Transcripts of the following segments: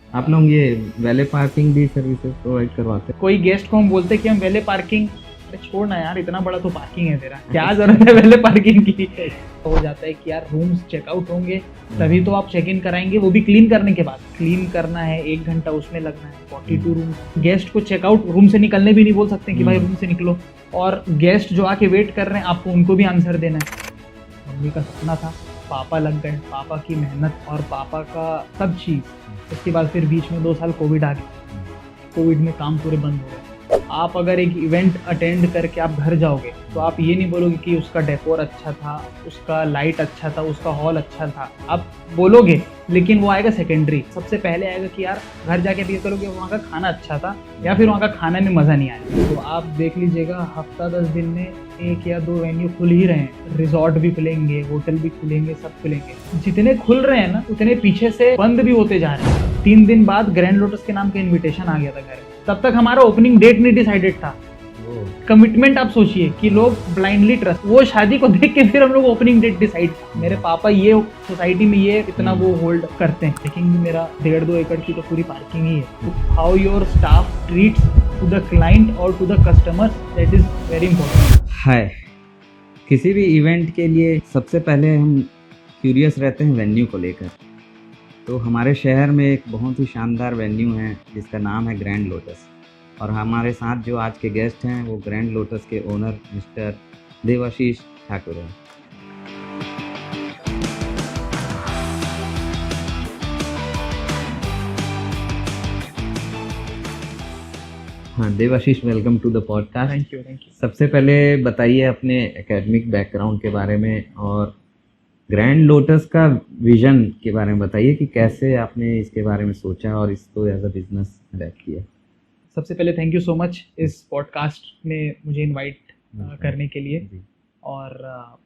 आप लोग ये वैले पार्किंग भी सर्विसेज प्रोवाइड करवाते हैं? कोई गेस्ट को हम बोलते कि हम वैले पार्किंग, अरे छोड़ ना यार, इतना बड़ा तो पार्किंग है तेरा, क्या जरूरत है वैले पार्किंग की। हो जाता है कि यार रूम्स चेकआउट होंगे तभी तो आप चेक इन कराएंगे, वो भी क्लीन करने के बाद। क्लीन करना है 1 घंटा उसमें लगना है, 42 रूम। गेस्ट को चेकआउट रूम से निकलने भी नहीं बोल सकते कि भाई रूम से निकलो, और गेस्ट जो आके वेट कर रहे हैं आपको उनको भी आंसर देना है। मम्मी का सपना था, पापा लग गए, पापा की मेहनत और पापा का सब चीज़। उसके बाद फिर बीच में 2 साल कोविड आ गया, कोविड में काम पूरे बंद हो गए। आप अगर एक इवेंट अटेंड करके आप घर जाओगे तो आप ये नहीं बोलोगे कि उसका डेकोर अच्छा था, उसका लाइट अच्छा था, उसका हॉल अच्छा था, आप बोलोगे, लेकिन वो आएगा सेकेंडरी। सबसे पहले आएगा कि यार घर जाके भी करोगे वहाँ का खाना अच्छा था या फिर वहाँ का खाने में मज़ा नहीं आया। तो आप देख लीजिएगा हफ्ता 10 दिन में 1 या 2 वेन्यू खुल ही रहे हैं। रिजॉर्ट भी खुलेंगे, होटल भी खुलेंगे, सब खुलेंगे। जितने खुल रहे हैं ना उतने पीछे से बंद भी होते जा रहे हैं। 3 दिन बाद ग्रैंड लोटस के नाम का इन्विटेशन आ गया था घर में, तब तक हमारा ओपनिंग डेट नहीं डिसाइडेड था। कमिटमेंट आप सोचिए कि लोग ब्लाइंडली ट्रस्ट, वो शादी को देख के फिर हम लोग ओपनिंग डेट डिसाइड। मेरे पापा ये सोसाइटी में ये इतना वो होल्ड करते हैं, लेकिन मेरा 1.5-2 एकड़ की तो पूरी पार्किंग ही है। How your staff treats to the client और to the customer, that is very important. है किसी भी इवेंट के लिए सबसे पहले हम क्यूरियस रहते हैं वेन्यू को लेकर। तो हमारे शहर में एक बहुत ही शानदार वेन्यू है जिसका नाम है ग्रैंड लोटस, और हमारे साथ जो आज के गेस्ट हैं वो ग्रैंड लोटस के ओनर मिस्टर देवाशीष ठाकुर हैं। हाँ Devashish, welcome to the podcast. Thank you, thank you. सबसे पहले बताइए अपने एकेडमिक बैकग्राउंड के बारे में और ग्रैंड लोटस का विजन के बारे में बताइए कि कैसे आपने इसके बारे में सोचा और इसको एज अ बिजनेस अडैप्ट किया। सबसे पहले थैंक यू सो मच इस पॉडकास्ट में मुझे इनवाइट करने के लिए, और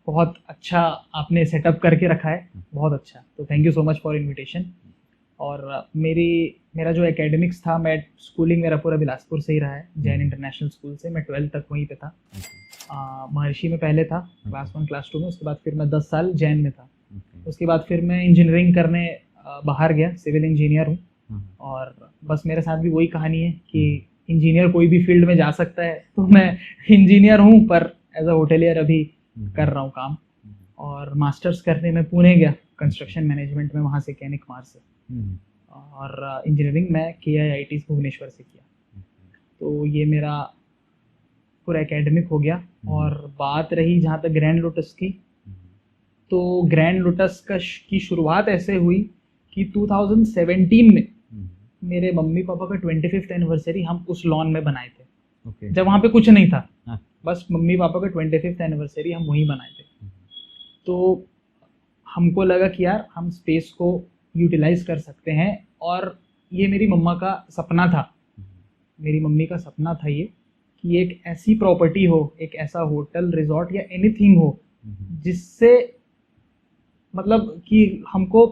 बहुत अच्छा आपने सेटअप करके रखा है, बहुत अच्छा। तो thank you so much for invitation. और मेरा जो एकेडमिक्स था, मैं स्कूलिंग मेरा पूरा बिलासपुर से ही रहा है, जैन इंटरनेशनल स्कूल से। मैं 12th तक वहीं पे था। महर्षि में पहले था, क्लास 1 क्लास 2 में। उसके बाद फिर मैं 10 साल जैन में था। उसके बाद फिर मैं इंजीनियरिंग करने बाहर गया, सिविल इंजीनियर हूँ। और बस मेरे साथ भी वही कहानी है कि इंजीनियर कोई भी फील्ड में जा सकता है, तो मैं इंजीनियर हूँ पर एज अ होटेलियर अभी कर रहा हूँ काम। और मास्टर्स करने में पुणे गया, कंस्ट्रक्शन मैनेजमेंट में, वहाँ से कैनिक मार से। और इंजीनियरिंग मैं KIIT भुवनेश्वर से किया। तो ये मेरा पूरा एकेडमिक हो गया। और बात रही जहाँ तक ग्रैंड लोटस की, तो ग्रैंड लोटस की शुरुआत ऐसे हुई कि 2017 में मेरे मम्मी पापा का 25th एनिवर्सरी हम उस लॉन में बनाए थे। जब वहाँ पे कुछ नहीं था, बस मम्मी पापा का 25th एनिवर्सरी हम वहीं बनाए थे। तो हमको लगा कि यार हम स्पेस को यूटिलाइज कर सकते हैं, और ये मेरी मम्मा का सपना था, मेरी मम्मी का सपना था ये कि एक ऐसी प्रॉपर्टी हो, एक ऐसा होटल, रिजॉर्ट या एनीथिंग हो जिससे मतलब कि हमको,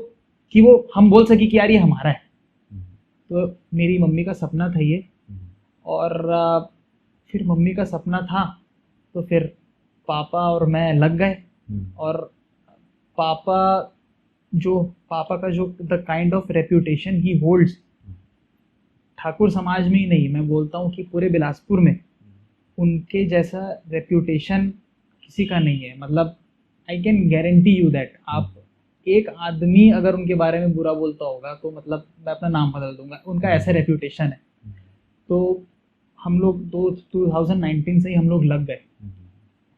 कि वो हम बोल सके कि यार ये हमारा है। तो मेरी मम्मी का सपना था ये। और फिर मम्मी का सपना था तो फिर पापा और मैं लग गए। और पापा का जो the kind of reputation he holds, Thakur समाज में ही नहीं, मैं बोलता हूँ कि पूरे बिलासपुर में उनके जैसा रेप्यूटेशन किसी का नहीं है। मतलब I can guarantee you that, आप एक आदमी अगर उनके बारे में बुरा बोलता होगा तो मतलब मैं अपना नाम बदल दूंगा, उनका ऐसा रेप्यूटेशन है। तो हम लोग 2019 से ही हम लोग लग गए।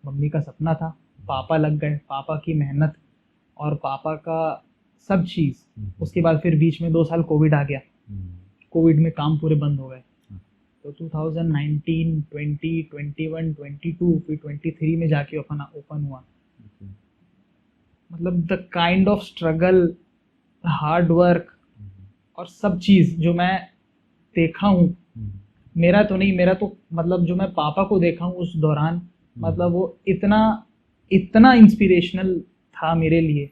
मम्मी का सपना था, पापा लग गए, पापा की मेहनत और पापा का सब चीज़। उसके बाद फिर बीच में 2 साल कोविड आ गया, कोविड में काम पूरे बंद हो गए। तो 2019, 20, 21, 22, फिर 23 में जाके ओपन हुआ। मतलब the kind of struggle, hard work और सब चीज़ जो मैं देखा हूँ, मेरा तो नहीं, मेरा तो मतलब जो मैं पापा को देखा हूँ उस दौरान, मतलब वो इतना इंस्पिरेशनल था मेरे लिए,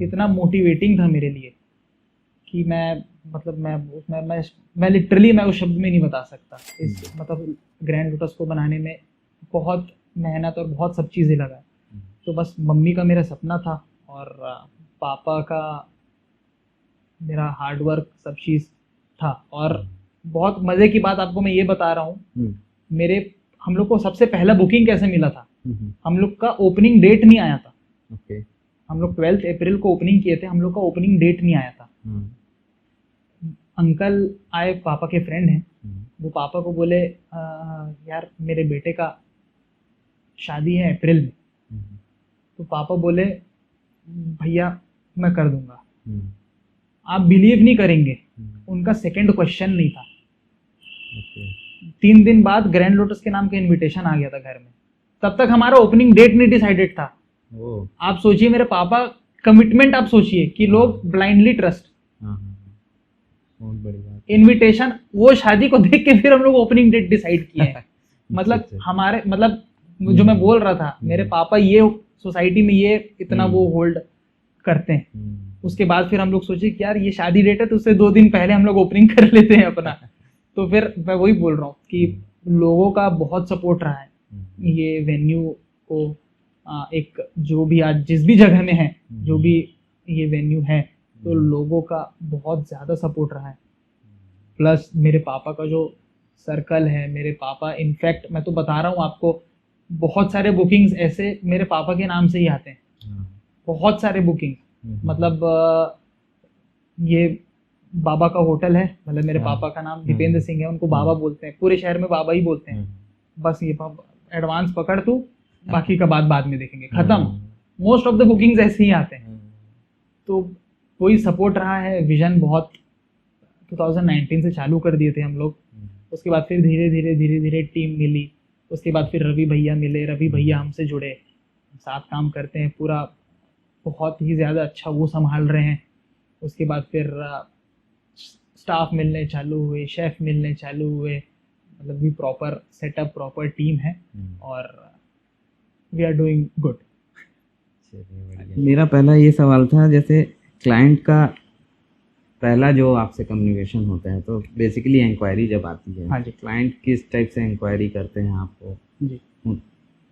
इतना मोटिवेटिंग था मेरे लिए कि मैं मतलब मैं लिटरली मैं उस शब्द में नहीं बता सकता। इस मतलब ग्रैंड लोटस को बनाने में बहुत मेहनत और बहुत सब चीज़ें लगा। तो बस मम्मी का मेरा सपना था और पापा का मेरा हार्ड वर्क सब चीज़ था। और बहुत मज़े की बात आपको मैं ये बता रहा हूँ, हम लोग को सबसे पहला बुकिंग कैसे मिला था, हम लोग का ओपनिंग डेट नहीं आया था। ओके। हम लोग 12 अप्रैल को ओपनिंग किए थे, हम लोग का ओपनिंग डेट नहीं आया था। अंकल आए, पापा के फ्रेंड हैं, वो पापा को बोले यार मेरे बेटे का शादी है अप्रैल में। तो पापा बोले भैया मैं कर दूंगा। आप बिलीव नहीं करेंगे, उनका सेकंड क्वेश्चन नहीं था। 3 दिन बाद ग्रैंड लोटस के नाम का इनविटेशन आ गया था घर में। तब तक हमारा ओपनिंग डेट नहीं डिसाइडेड था। आप सोचिए मेरे पापा कमिटमेंट, आप सोचिए कि लोग ब्लाइंडली ट्रस्ट। बहुत बड़ी बात। इनविटेशन, वो शादी को देख के फिर हम लोग ओपनिंग डेट डिसाइड किए हैं। मतलब हमारे, मतलब जो मैं बोल रहा था, मेरे पापा ये सोसाइटी में ये इतना वो होल्ड करते हैं। उसके बाद फिर हम लोग सोचे कि यार ये शादी डेट है तो उससे 2 दिन पहले हम लोग ओपनिंग कर लेते हैं अपना। तो फिर मैं वही बोल रहा हूँ कि लोगों का बहुत सपोर्ट रहा है ये वेन्यू को। एक जो भी आज जिस भी जगह में है, जो भी ये वेन्यू है, तो लोगों का बहुत ज़्यादा सपोर्ट रहा है। प्लस मेरे पापा का जो सर्कल है, मेरे पापा इनफैक्ट मैं तो बता रहा हूँ आपको, बहुत सारे बुकिंग्स ऐसे मेरे पापा के नाम से ही आते हैं। बहुत सारे बुकिंग, मतलब ये बाबा का होटल है, मतलब मेरे पापा का नाम दीपेंद्र सिंह है, उनको बाबा बोलते हैं, पूरे शहर में बाबा ही बोलते हैं। बस ये एडवांस पकड़ तू, बाकी का बाद में देखेंगे, खत्म। मोस्ट ऑफ द बुकिंग्स ऐसे ही आते हैं। तो कोई सपोर्ट रहा है। विजन बहुत 2019 से चालू कर दिए थे हम लोग। उसके बाद फिर धीरे धीरे टीम मिली। उसके बाद फिर रवि भैया मिले, रवि भैया हमसे जुड़े, साथ काम करते हैं पूरा, बहुत ही ज़्यादा अच्छा वो संभाल रहे हैं। उसके बाद फिर स्टाफ मिलने चालू हुए, शेफ़ मिलने चालू हुए, मतलब भी प्रॉपर सेटअप, प्रॉपर टीम है और वी आर डूइंग गुड। मेरा पहला ये सवाल था, जैसे क्लाइंट का पहला जो आपसे कम्युनिकेशन होता है तो बेसिकली इंक्वायरी जब आती है, हाँ जी, क्लाइंट किस टाइप से इंक्वायरी करते हैं आपको? जी,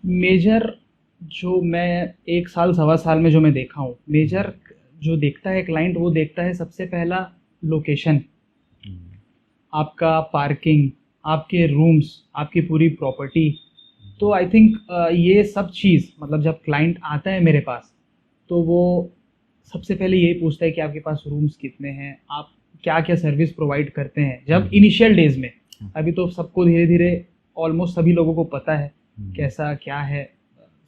मेजर जो मैं 1 साल 1.25 साल में जो मैं देखा हूँ, मेजर जो देखता है क्लाइंट, वो देखता है सबसे पहला लोकेशन, आपका पार्किंग, आपके रूम्स, आपकी पूरी प्रॉपर्टी। तो आई थिंक ये सब चीज़, मतलब जब क्लाइंट आता है मेरे पास तो वो सबसे पहले यही पूछता है कि आपके पास रूम्स कितने हैं, आप क्या क्या सर्विस प्रोवाइड करते हैं। जब इनिशियल डेज में, अभी तो सबको धीरे धीरे ऑलमोस्ट सभी लोगों को पता है कैसा क्या है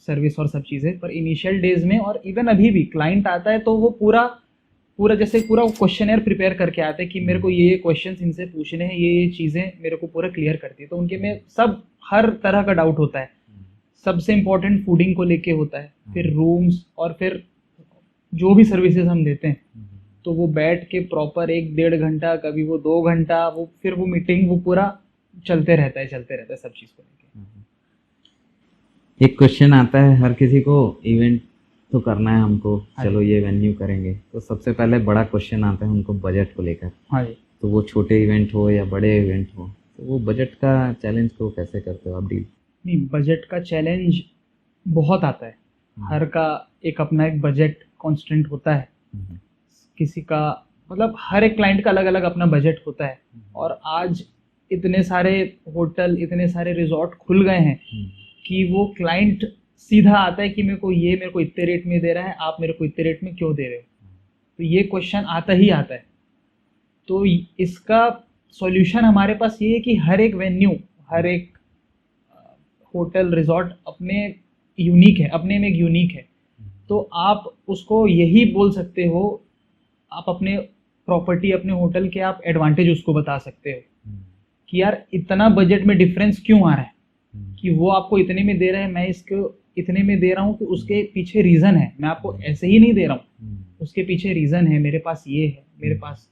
सर्विस और सब चीज़ें, पर इनिशियल डेज में और इवन अभी भी क्लाइंट आता है तो वो पूरा जैसे पूरा क्वेश्चनर प्रिपेयर करके आते हैं कि मेरे को ये क्वेश्चंस इनसे पूछने हैं, ये चीज़ें मेरे को पूरा क्लियर करती है। तो उनके में सब हर तरह का डाउट होता है। सबसे इम्पोर्टेंट फूडिंग को लेके होता है, फिर रूम्स, और फिर जो भी सर्विसेज हम देते हैं तो वो बैठ के प्रॉपर 1-1.5 घंटा, कभी वो 2 घंटा, वो फिर वो मीटिंग, वो पूरा चलते रहता है सब चीज़ को लेके। एक क्वेश्चन आता है हर किसी को, इवेंट तो करना है हमको, चलो ये वेन्यू करेंगे, तो सबसे पहले बड़ा क्वेश्चन आता है उनको बजट को लेकर। हाँ जी। तो वो छोटे इवेंट हो या बड़े इवेंट हो, तो वो बजट का चैलेंज को कैसे करते हो आप डील? नहीं, बजट का चैलेंज बहुत आता है। हर का एक अपना एक बजट कॉन्स्टेंट होता है। किसी का, मतलब हर एक क्लाइंट का अलग अलग अपना बजट होता है। और आज इतने सारे होटल, इतने सारे रिजॉर्ट खुल गए हैं कि वो क्लाइंट सीधा आता है कि मेरे को इतने रेट में दे रहा है, आप मेरे को इतने रेट में क्यों दे रहे हो। तो ये क्वेश्चन आता ही आता है। तो इसका सॉल्यूशन हमारे पास ये है कि हर एक वेन्यू, हर एक होटल, रिजॉर्ट अपने यूनिक है, अपने में एक यूनिक है। तो आप उसको यही बोल सकते हो, आप अपने प्रॉपर्टी, अपने होटल के आप एडवांटेज उसको बता सकते हो कि यार इतना बजट में डिफरेंस क्यों आ रहा है, कि वो आपको इतने में दे रहे हैं, मैं इसको इतने में दे रहा हूँ, तो उसके पीछे रीज़न है। मैं आपको ऐसे ही नहीं दे रहा हूँ, उसके पीछे रीज़न है। मेरे पास ये है, मेरे पास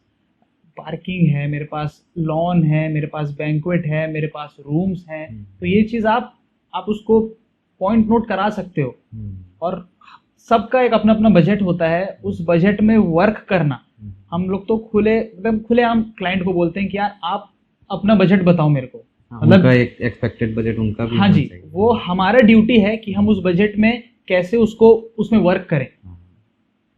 पार्किंग है, मेरे पास लॉन है, मेरे पास बैंक्वेट है, मेरे पास रूम्स हैं। तो ये चीज़ आप उसको पॉइंट नोट करा सकते हो। और सबका एक अपना अपना बजट होता है, उस बजट में वर्क करना। हम लोग तो एकदम खुले आम क्लाइंट को बोलते हैं कि यार आप अपना बजट बताओ मेरे को, मतलब एक एक्सपेक्टेड बजट उनका भी। हाँ जी, वो हमारा ड्यूटी है कि हम उस बजट में कैसे उसमें वर्क करें।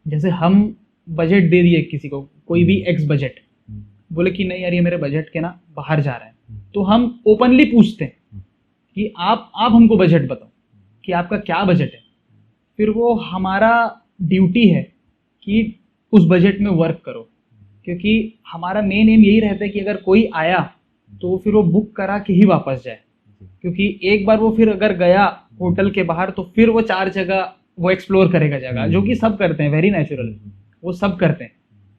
जैसे हम बजट दे दिए किसी को, कोई भी एक्स बजट, बोले कि नहीं यार ये मेरे बजट के ना बाहर जा रहा है, तो हम ओपनली पूछते हैं कि आप हमको बजट बताओ कि आपका क्या बजट है। फिर वो हमारा ड्यूटी है कि उस बजट में वर्क करो, क्योंकि हमारा मेन एम यही रहता है कि अगर कोई आया तो फिर वो बुक करा के ही वापस जाए, क्योंकि एक बार वो फिर अगर गया होटल के बाहर तो फिर वो 4 जगह वो एक्सप्लोर करेगा जगह, जो कि सब करते हैं, वेरी नेचुरल, वो सब करते हैं।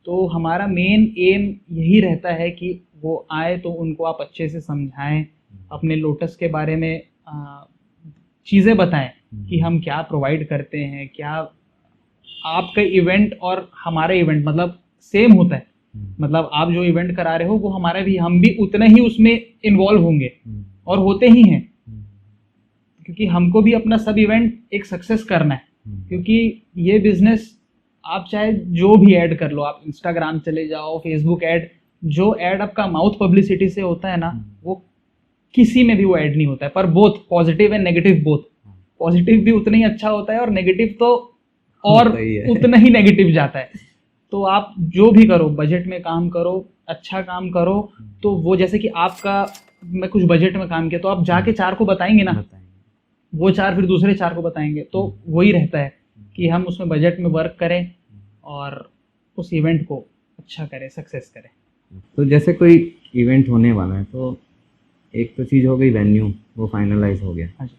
तो हमारा मेन एम यही रहता है कि वो आए तो उनको आप अच्छे से समझाएं, अपने लोटस के बारे में चीज़ें बताएं कि हम क्या प्रोवाइड करते हैं, क्या आपका इवेंट और हमारा इवेंट मतलब सेम होता है, मतलब आप जो इवेंट करा रहे हो वो हमारा भी, हम भी उतना ही उसमें इन्वॉल्व होंगे और होते ही हैं, क्योंकि हमको भी अपना सब इवेंट एक सक्सेस करना है। क्योंकि ये बिजनेस आप चाहे जो भी ऐड कर लो, आप इंस्टाग्राम चले जाओ, फेसबुक ऐड, जो ऐड आपका माउथ पब्लिसिटी से होता है ना, वो किसी में भी वो ऐड नहीं होता है, पर both positive and negative both, positive भी उतना ही अच्छा होता है और नेगेटिव तो और उतना ही नेगेटिव जाता है। तो आप जो भी करो बजट में काम करो, अच्छा काम करो, तो वो जैसे कि आपका मैं कुछ बजट में काम किया तो आप जाके 4 को बताएंगे ना, वो 4 फिर दूसरे 4 को बताएंगे, तो वही रहता है कि हम उसमें बजट में वर्क करें और उस इवेंट को अच्छा करें, सक्सेस करें। तो जैसे कोई इवेंट होने वाला है तो एक तो चीज़ हो गई वेन्यू, वो फाइनलाइज हो गया। हाँ जी।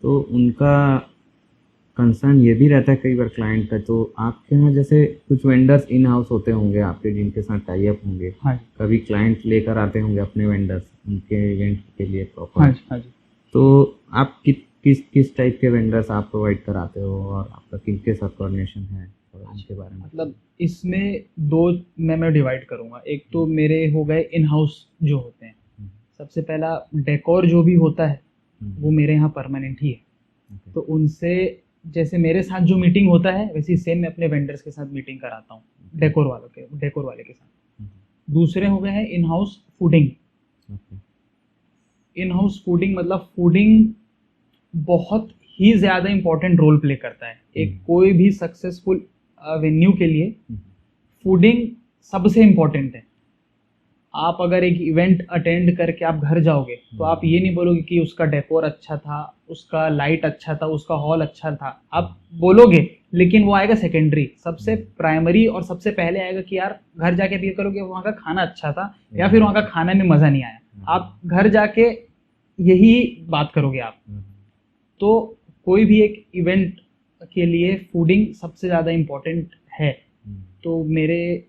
तो उनका कंसर्न ये भी रहता है कई बार क्लाइंट का, तो आपके यहाँ जैसे कुछ वेंडर्स इन हाउस होते होंगे आपके जिनके साथ टाई अप होंगे। हाँ। कभी क्लाइंट लेकर आते होंगे अपने वेंडर्स उनके इवेंट के लिए प्रॉपर। हाँ जी, हाँ जी। तो आप किस टाइप के वेंडर्स आप प्रोवाइड कराते हो और आपका किनके साथ कोऑर्डिनेशन है और उनके बारे में? मतलब इसमें 2 मैं डिवाइड करूँगा। एक तो मेरे हो गए इन हाउस जो होते हैं, सबसे पहला डेकोर जो भी होता है वो मेरे यहाँ परमानेंट ही है। तो उनसे जैसे मेरे साथ जो मीटिंग होता है वैसे सेम मैं अपने वेंडर्स के साथ मीटिंग कराता हूँ, डेकोर वाले के साथ। दूसरे हो गए हैं in house fooding. In house fooding मतलब फूडिंग बहुत ही ज़्यादा इम्पोर्टेंट रोल प्ले करता है एक कोई भी सक्सेसफुल वेन्यू के लिए। फूडिंग सबसे इम्पोर्टेंट है। आप अगर एक इवेंट अटेंड करके आप घर जाओगे तो आप ये नहीं बोलोगे कि उसका डेकोर अच्छा था, उसका लाइट अच्छा था, उसका हॉल अच्छा था, आप बोलोगे, लेकिन वो आएगा सेकेंडरी। सबसे प्राइमरी और सबसे पहले आएगा कि यार घर जाके आप ये करोगे वहाँ का खाना अच्छा था या फिर वहाँ का खाने में मज़ा नहीं आया। आप घर जाके यही बात करोगे आप। तो कोई भी एक इवेंट के लिए फूडिंग सबसे ज़्यादा इम्पोर्टेंट है। तो मेरे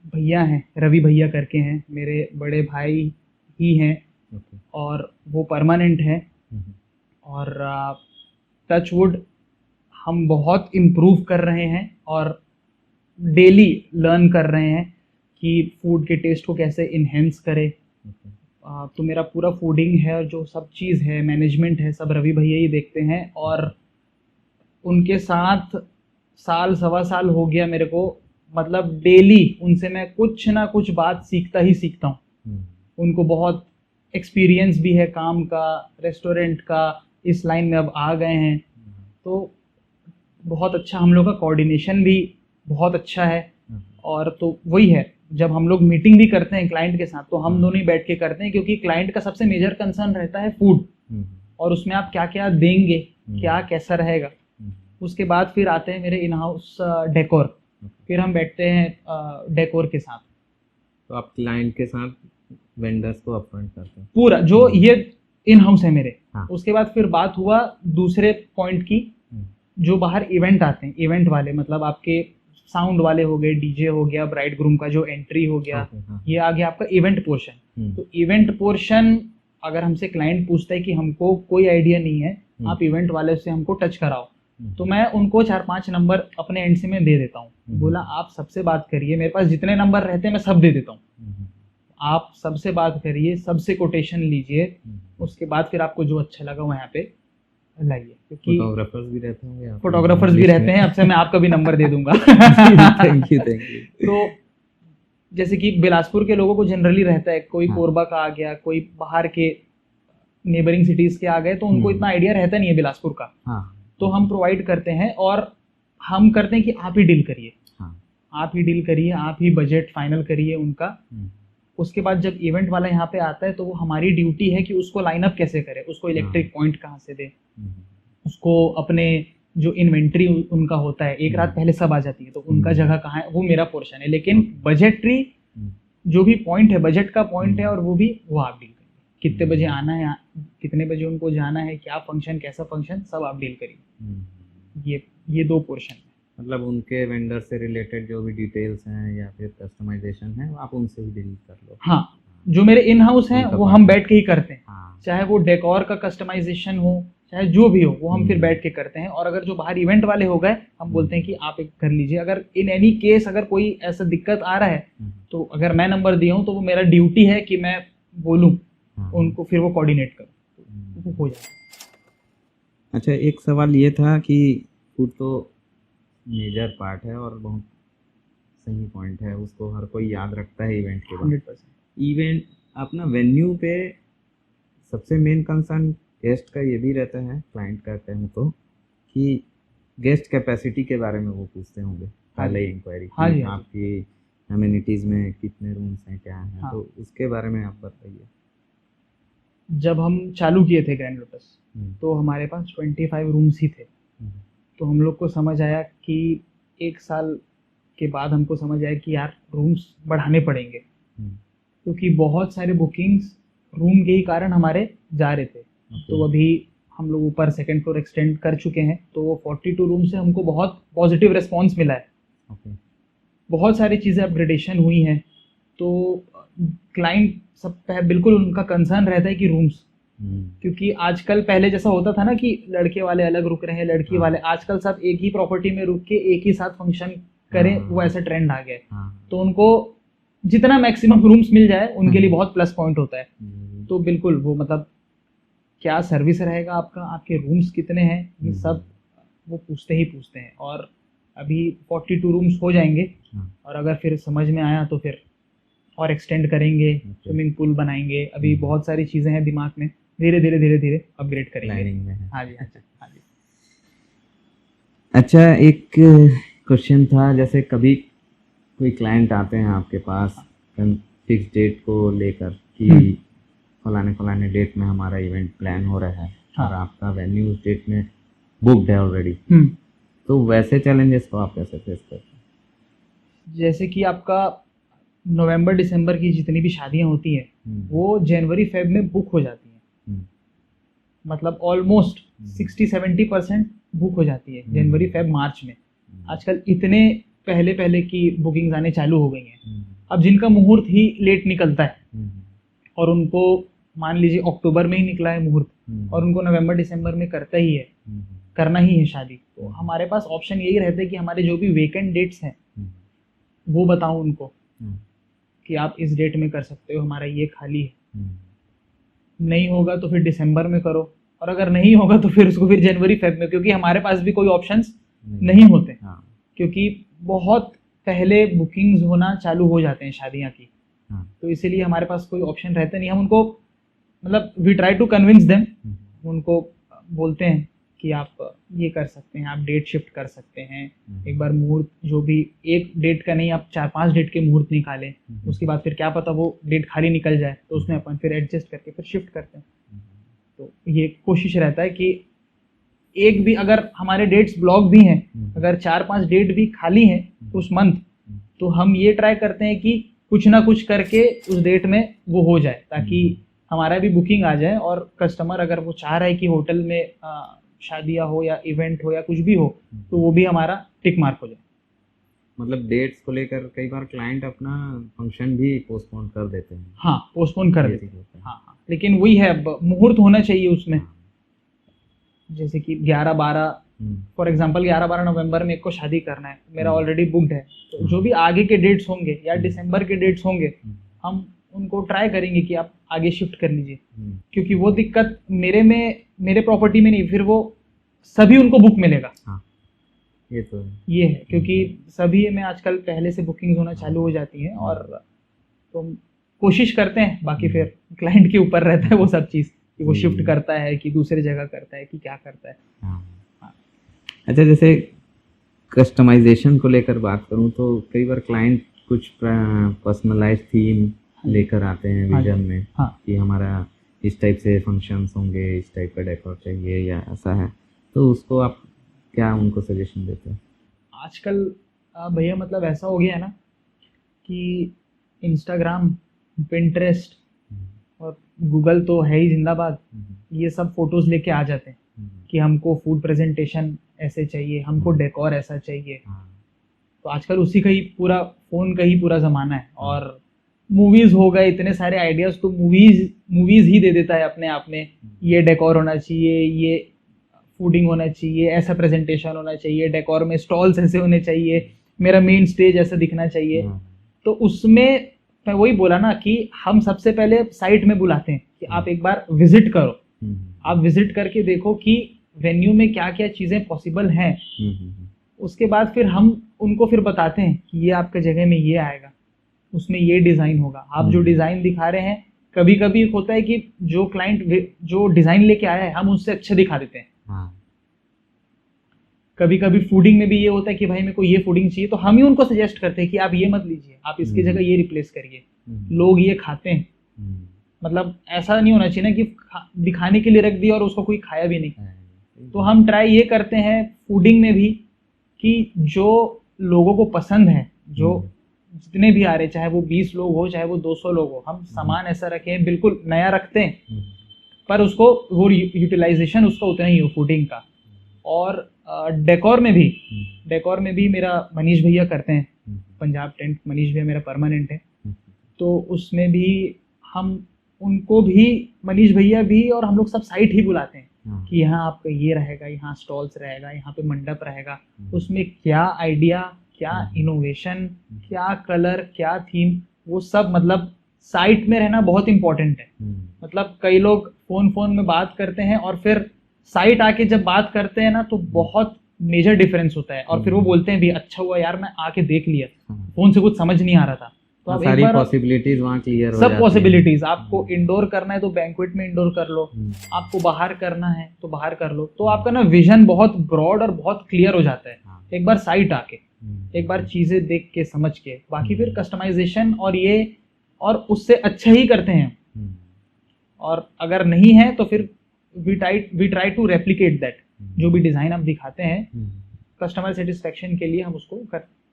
भैया हैं, रवि भैया करके हैं, मेरे बड़े भाई ही हैं और वो परमानेंट हैं। और टच वुड हम बहुत इम्प्रूव कर रहे हैं और डेली लर्न कर रहे हैं कि फूड के टेस्ट को कैसे इन्हेंस करें। तो मेरा पूरा फूडिंग है और जो सब चीज़ है, मैनेजमेंट है, सब रवि भैया ही देखते हैं। और उनके साथ साल सवा साल हो गया मेरे को, मतलब डेली उनसे मैं कुछ ना कुछ बात सीखता ही सीखता हूँ। उनको बहुत एक्सपीरियंस भी है काम का, रेस्टोरेंट का, इस लाइन में अब आ गए हैं। तो बहुत अच्छा हम लोग का कोऑर्डिनेशन भी बहुत अच्छा है। और तो वही है, जब हम लोग मीटिंग भी करते हैं क्लाइंट के साथ तो हम दोनों ही बैठ के करते हैं, क्योंकि क्लाइंट का सबसे मेजर कंसर्न रहता है फूड और उसमें आप क्या क्या देंगे, क्या कैसा रहेगा। उसके बाद फिर आते हैं मेरे इन हाउस डेकोर, फिर हम बैठते हैं डेकोर के साथ। तो आप क्लाइंट के साथ वेंडर्स को अपॉइंट करते हैं पूरा, जो ये इन हाउस है मेरे। हाँ। उसके बाद फिर बात हुआ दूसरे पॉइंट की, जो बाहर इवेंट आते हैं, इवेंट वाले मतलब आपके साउंड वाले हो गए, डीजे हो गया, ब्राइड ग्रूम का जो एंट्री हो गया, ये आ गया आपका इवेंट पोर्शन। तो इवेंट पोर्शन अगर हमसे क्लाइंट पूछता है कि हमको कोई आइडिया नहीं है, आप इवेंट वाले से हमको टच कराओ, तो मैं उनको 4-5 नंबर अपने एंड से मैं दे देता हूँ। बोला आप सबसे बात करिए, मेरे पास जितने नंबर रहते हैं मैं सब दे देता हूँ। आप सबसे बात करिए, सबसे कोटेशन लीजिए, उसके बाद फिर आपको जो अच्छा लगा वो यहाँ पे लाइए। क्योंकि फोटोग्राफर्स भी रहते होंगे, फोटोग्राफर्स भी रहते हैं, आपसे मैं आपका भी नंबर दे दूंगा। Thank you. तो जैसे कि बिलासपुर के लोगों को जनरली रहता है, कोई कोरबा का आ गया, कोई बाहर के नेबरिंग सिटीज के आ गए, तो उनको इतना आइडिया रहता नहीं है बिलासपुर का। तो हम प्रोवाइड करते हैं और हम करते हैं कि आप ही डील करिए। आप ही डील करिए, आप ही बजट फाइनल करिए उनका। उसके बाद जब इवेंट वाला यहाँ पे आता है तो वो हमारी ड्यूटी है कि उसको लाइनअप कैसे करे, उसको इलेक्ट्रिक पॉइंट कहाँ से दे, उसको अपने जो इन्वेंट्री उनका होता है एक रात पहले सब आ जाती है तो उनका जगह कहाँ है, वो मेरा पोर्शन है। लेकिन बजटरी जो भी पॉइंट है, बजट का पॉइंट है, और वो आप डील करिए। कितने बजे आना है, कितने बजे उनको जाना है, क्या फंक्शन, कैसा फंक्शन, सब आप डील करिए। ये 2 पोर्शन है। मतलब उनके वेंडर से रिलेटेड जो भी डिटेल्स हैं या फिर कस्टमाइजेशन है आप उनसे ही डील कर लो। हाँ, जो मेरे इन हाउस हैं वो हम बैठ के ही करते हैं। हाँ। चाहे वो डेकोर का कस्टमाइजेशन हो, चाहे जो भी हो, वो हम फिर बैठ के करते हैं। और अगर जो बाहर इवेंट वाले हो गए, हम बोलते हैं कि आप एक कर लीजिए। अगर इन एनी केस अगर कोई ऐसा दिक्कत आ रहा है तो अगर मैं नंबर दिया हूँ तो वो मेरा ड्यूटी है कि मैं बोलूँ उनको, फिर वो कोऑर्डिनेट करो, तो हो जाए। अच्छा, एक सवाल ये था कि फूड तो मेजर पार्ट है और बहुत सही पॉइंट है, उसको हर कोई याद रखता है इवेंट के बाद। 100%। इवेंट अपना वेन्यू पे सबसे मेन कंसर्न गेस्ट का ये भी रहता है, क्लाइंट का कहूँ तो, कि गेस्ट कैपेसिटी के बारे में वो पूछते होंगे पहले इंक्वायरी। हाँ जी, आपकी एमिनिटीज़ में कितने रूम्स हैं, क्या हैं। हाँ। तो उसके बारे में आप बताइए। जब हम चालू किए थे ग्रैंड लोटस तो हमारे पास 25 रूम्स ही थे। तो हम लोग को समझ आया कि 1 साल के बाद हमको समझ आया कि यार रूम्स बढ़ाने पड़ेंगे, क्योंकि बहुत सारे बुकिंग्स रूम के ही कारण हमारे जा रहे थे। तो अभी हम लोग ऊपर 2nd फ्लोर एक्सटेंड कर चुके हैं, तो वो 42 रूम से हमको बहुत पॉजिटिव रिस्पॉन्स मिला है। बहुत सारी चीज़ें अपग्रेडेशन हुई हैं। तो क्लाइंट सब बिल्कुल उनका कंसर्न रहता है कि रूम्स, क्योंकि आजकल पहले जैसा होता था ना कि लड़के वाले अलग रुक रहे हैं, लड़की वाले, आजकल सब एक ही प्रॉपर्टी में रुक के एक ही साथ फंक्शन करें, वो ऐसा ट्रेंड आ गया है। तो उनको जितना मैक्सिमम रूम्स मिल जाए उनके लिए बहुत प्लस पॉइंट होता है। तो बिल्कुल वो मतलब क्या सर्विस रहेगा आपका, आपके रूम्स कितने हैं, ये सब वो पूछते हैं। और अभी 42 रूम्स हो जाएंगे, और अगर फिर समझ में आया तो फिर और एक्सटेंड करेंगे, स्विमिंग पूल बनाएंगे। अभी बहुत सारी चीज़ें हैं दिमाग में, धीरे धीरे अपग्रेड करेंगे। हाँ जी। अच्छा, एक क्वेश्चन था, जैसे कभी कोई क्लाइंट आते हैं आपके पास फिक्स डेट को लेकर कि फलाने डेट में हमारा इवेंट प्लान हो रहा है और आपका वेन्यू उस डेट में बुक्ड है ऑलरेडी, तो वैसे चैलेंजेस को आप कैसे फेस करते हैं? जैसे कि आपका नवंबर दिसंबर की जितनी भी शादियां होती हैं वो जनवरी फेब में बुक हो जाती हैं। मतलब ऑलमोस्ट 60-70% बुक हो जाती है जनवरी फेब मार्च में। आजकल इतने पहले की बुकिंग्स आने चालू हो गई हैं। अब जिनका मुहूर्त ही लेट निकलता है और उनको मान लीजिए अक्टूबर में ही निकला है मुहूर्त और उनको नवंबर दिसंबर में करना ही है शादी, तो हमारे पास ऑप्शन यही रहता है कि हमारे जो भी वेकेंट डेट्स हैं वो बताऊं उनको कि आप इस डेट में कर सकते हो, हमारा ये खाली है। नहीं होगा तो फिर दिसंबर में करो, और अगर नहीं होगा तो फिर उसको फिर जनवरी फेब में, क्योंकि हमारे पास भी कोई ऑप्शंस नहीं होते। क्योंकि बहुत पहले बुकिंग्स होना चालू हो जाते हैं शादियां की, तो इसीलिए हमारे पास कोई ऑप्शन रहता नहीं। हम उनको मतलब we try to convince them, उनको बोलते हैं कि आप ये कर सकते हैं, आप डेट शिफ्ट कर सकते हैं। एक बार मुहूर्त जो भी एक डेट का नहीं, आप 4-5 डेट के मुहूर्त निकालें, उसके बाद फिर क्या पता वो डेट खाली निकल जाए तो उसमें अपन फिर एडजस्ट करके फिर शिफ्ट करते हैं। तो ये कोशिश रहता है कि एक भी अगर हमारे डेट्स ब्लॉक भी हैं, अगर 4-5 डेट भी खाली हैं उस मंथ, तो हम ये ट्राई करते हैं कि कुछ ना कुछ करके उस डेट में वो हो जाए, ताकि हमारा भी बुकिंग आ जाए और कस्टमर अगर वो चाह रहा है कि होटल में शादियां हो या इवेंट हो या कुछ भी हो तो वो भी हमारा टिक मार्क हो जाए। मतलब डेट्स को लेकर कई बार क्लाइंट अपना फंक्शन भी पोस्टपोन कर देते हैं। हाँ, पोस्टपोन कर देते हैं। हाँ, लेकिन वही है, मुहूर्त होना चाहिए उसमें। जैसे कि 11-12 फॉर एग्जांपल 11-12 नवंबर में एक को शादी करना है, मेरा ऑलरेडी बुक्ड है, तो जो भी आगे के डेट्स होंगे या दिसंबर के डेट्स होंगे हम उनको ट्राई करेंगे कि आप आगे शिफ्ट कर लीजिए, क्योंकि वो दिक्कत मेरे प्रॉपर्टी में नहीं, फिर वो सभी उनको बुक मिलेगा। ये तो है, ये है, क्योंकि सभी में आजकल पहले से बुकिंग होना चालू हो जाती हैं, और तो कोशिश करते हैं, बाकी फिर क्लाइंट के ऊपर रहता है वो सब चीज़ कि वो शिफ्ट करता है कि दूसरी जगह करता है कि क्या करता है। अच्छा, जैसे कस्टमाइजेशन को लेकर बात करूं तो कई बार क्लाइंट कुछ पर्सनलाइज थीम लेकर आते हैं विजन में कि हमारा इस टाइप से फंक्शंस होंगे, इस टाइप का डेकोर चाहिए या ऐसा है, तो उसको आप क्या उनको सजेशन देते हैं? आजकल भैया मतलब ऐसा हो गया है ना कि इंस्टाग्राम, पिंटरेस्ट और गूगल तो है ही जिंदाबाद, ये सब फोटोज लेके आ जाते हैं कि हमको फूड प्रेजेंटेशन ऐसे चाहिए, हमको डेकोर ऐसा चाहिए। तो आजकल उसी का ही पूरा फोन का ही पूरा ज़माना है। और मूवीज़ हो गए, इतने सारे आइडियाज़ तो मूवीज़ ही दे देता है अपने आप में। ये डेकोर होना चाहिए, ये फूडिंग होना चाहिए, ऐसा प्रेजेंटेशन होना चाहिए, डेकोर में स्टॉल्स ऐसे होने चाहिए, मेरा मेन स्टेज ऐसा दिखना चाहिए। तो उसमें मैं वही बोला ना कि हम सबसे पहले साइट में बुलाते हैं कि आप एक बार विजिट करो, आप विजिट करके देखो कि वेन्यू में क्या क्या चीज़ें पॉसिबल हैं। उसके बाद फिर हम उनको फिर बताते हैं कि ये आपके जगह में ये आएगा, उसमें ये डिज़ाइन होगा। आप जो डिज़ाइन दिखा रहे हैं, कभी कभी होता है कि जो क्लाइंट जो डिज़ाइन लेके आया है हम उससे अच्छे दिखा देते हैं। कभी कभी फूडिंग में भी ये होता है कि भाई मेरे को ये फूडिंग चाहिए, तो हम ही उनको सजेस्ट करते हैं कि आप ये मत लीजिए, आप इसकी जगह ये रिप्लेस करिए। लोग ये खाते हैं, मतलब ऐसा नहीं होना चाहिए ना कि दिखाने के लिए रख दिया और उसको कोई खाया भी नहीं। तो हम ट्राई ये करते हैं फूडिंग में भी कि जो लोगों को पसंद है, जो जितने भी आ रहे, चाहे वो 20 लोग हो चाहे वो 200 लोग हो, हम सामान ऐसा रखें, बिल्कुल नया रखते हैं, पर उसको वो यूटिलाइजेशन उसका उतना ही हो फूडिंग का। और डेकोर में भी मेरा मनीष भैया करते हैं, पंजाब टेंट। मनीष भैया मेरा परमानेंट है, तो उसमें भी हम उनको भी, मनीष भैया भी और हम लोग सब साइट ही बुलाते हैं कि यहाँ आपका ये रहेगा, यहाँ स्टॉल्स रहेगा, यहाँ पे मंडप रहेगा। उसमें क्या आइडिया, क्या इनोवेशन, क्या कलर, क्या थीम, वो सब मतलब साइट में रहना बहुत इंपॉर्टेंट है। मतलब कई लोग फोन में बात करते हैं और फिर साइट आके जब बात करते हैं ना तो बहुत मेजर डिफरेंस होता है। और फिर वो बोलते हैं भी अच्छा हुआ यार मैं आके देख लिया, फोन से कुछ समझ नहीं आ रहा था। तो आप सारी पॉसिबिलिटीज वहाँ क्लियर हो जाती हैं। सब पॉसिबिलिटीज, आपको इंडोर करना है तो बैंक्वेट में इंडोर कर लो, आपको बाहर करना है तो बाहर कर लो। तो आपका ना विजन बहुत ब्रॉड और बहुत क्लियर हो जाता है एक बार साइट आके, एक बार चीजें देख के समझ के। बाकी फिर कस्टमाइजेशन और ये और उससे अच्छा ही करते हैं। और अगर नहीं है तो फिर we try to replicate that. जो भी डिजाइन हम दिखाते हैं कस्टमर सेटिस्फेक्शन के लिए हम उसको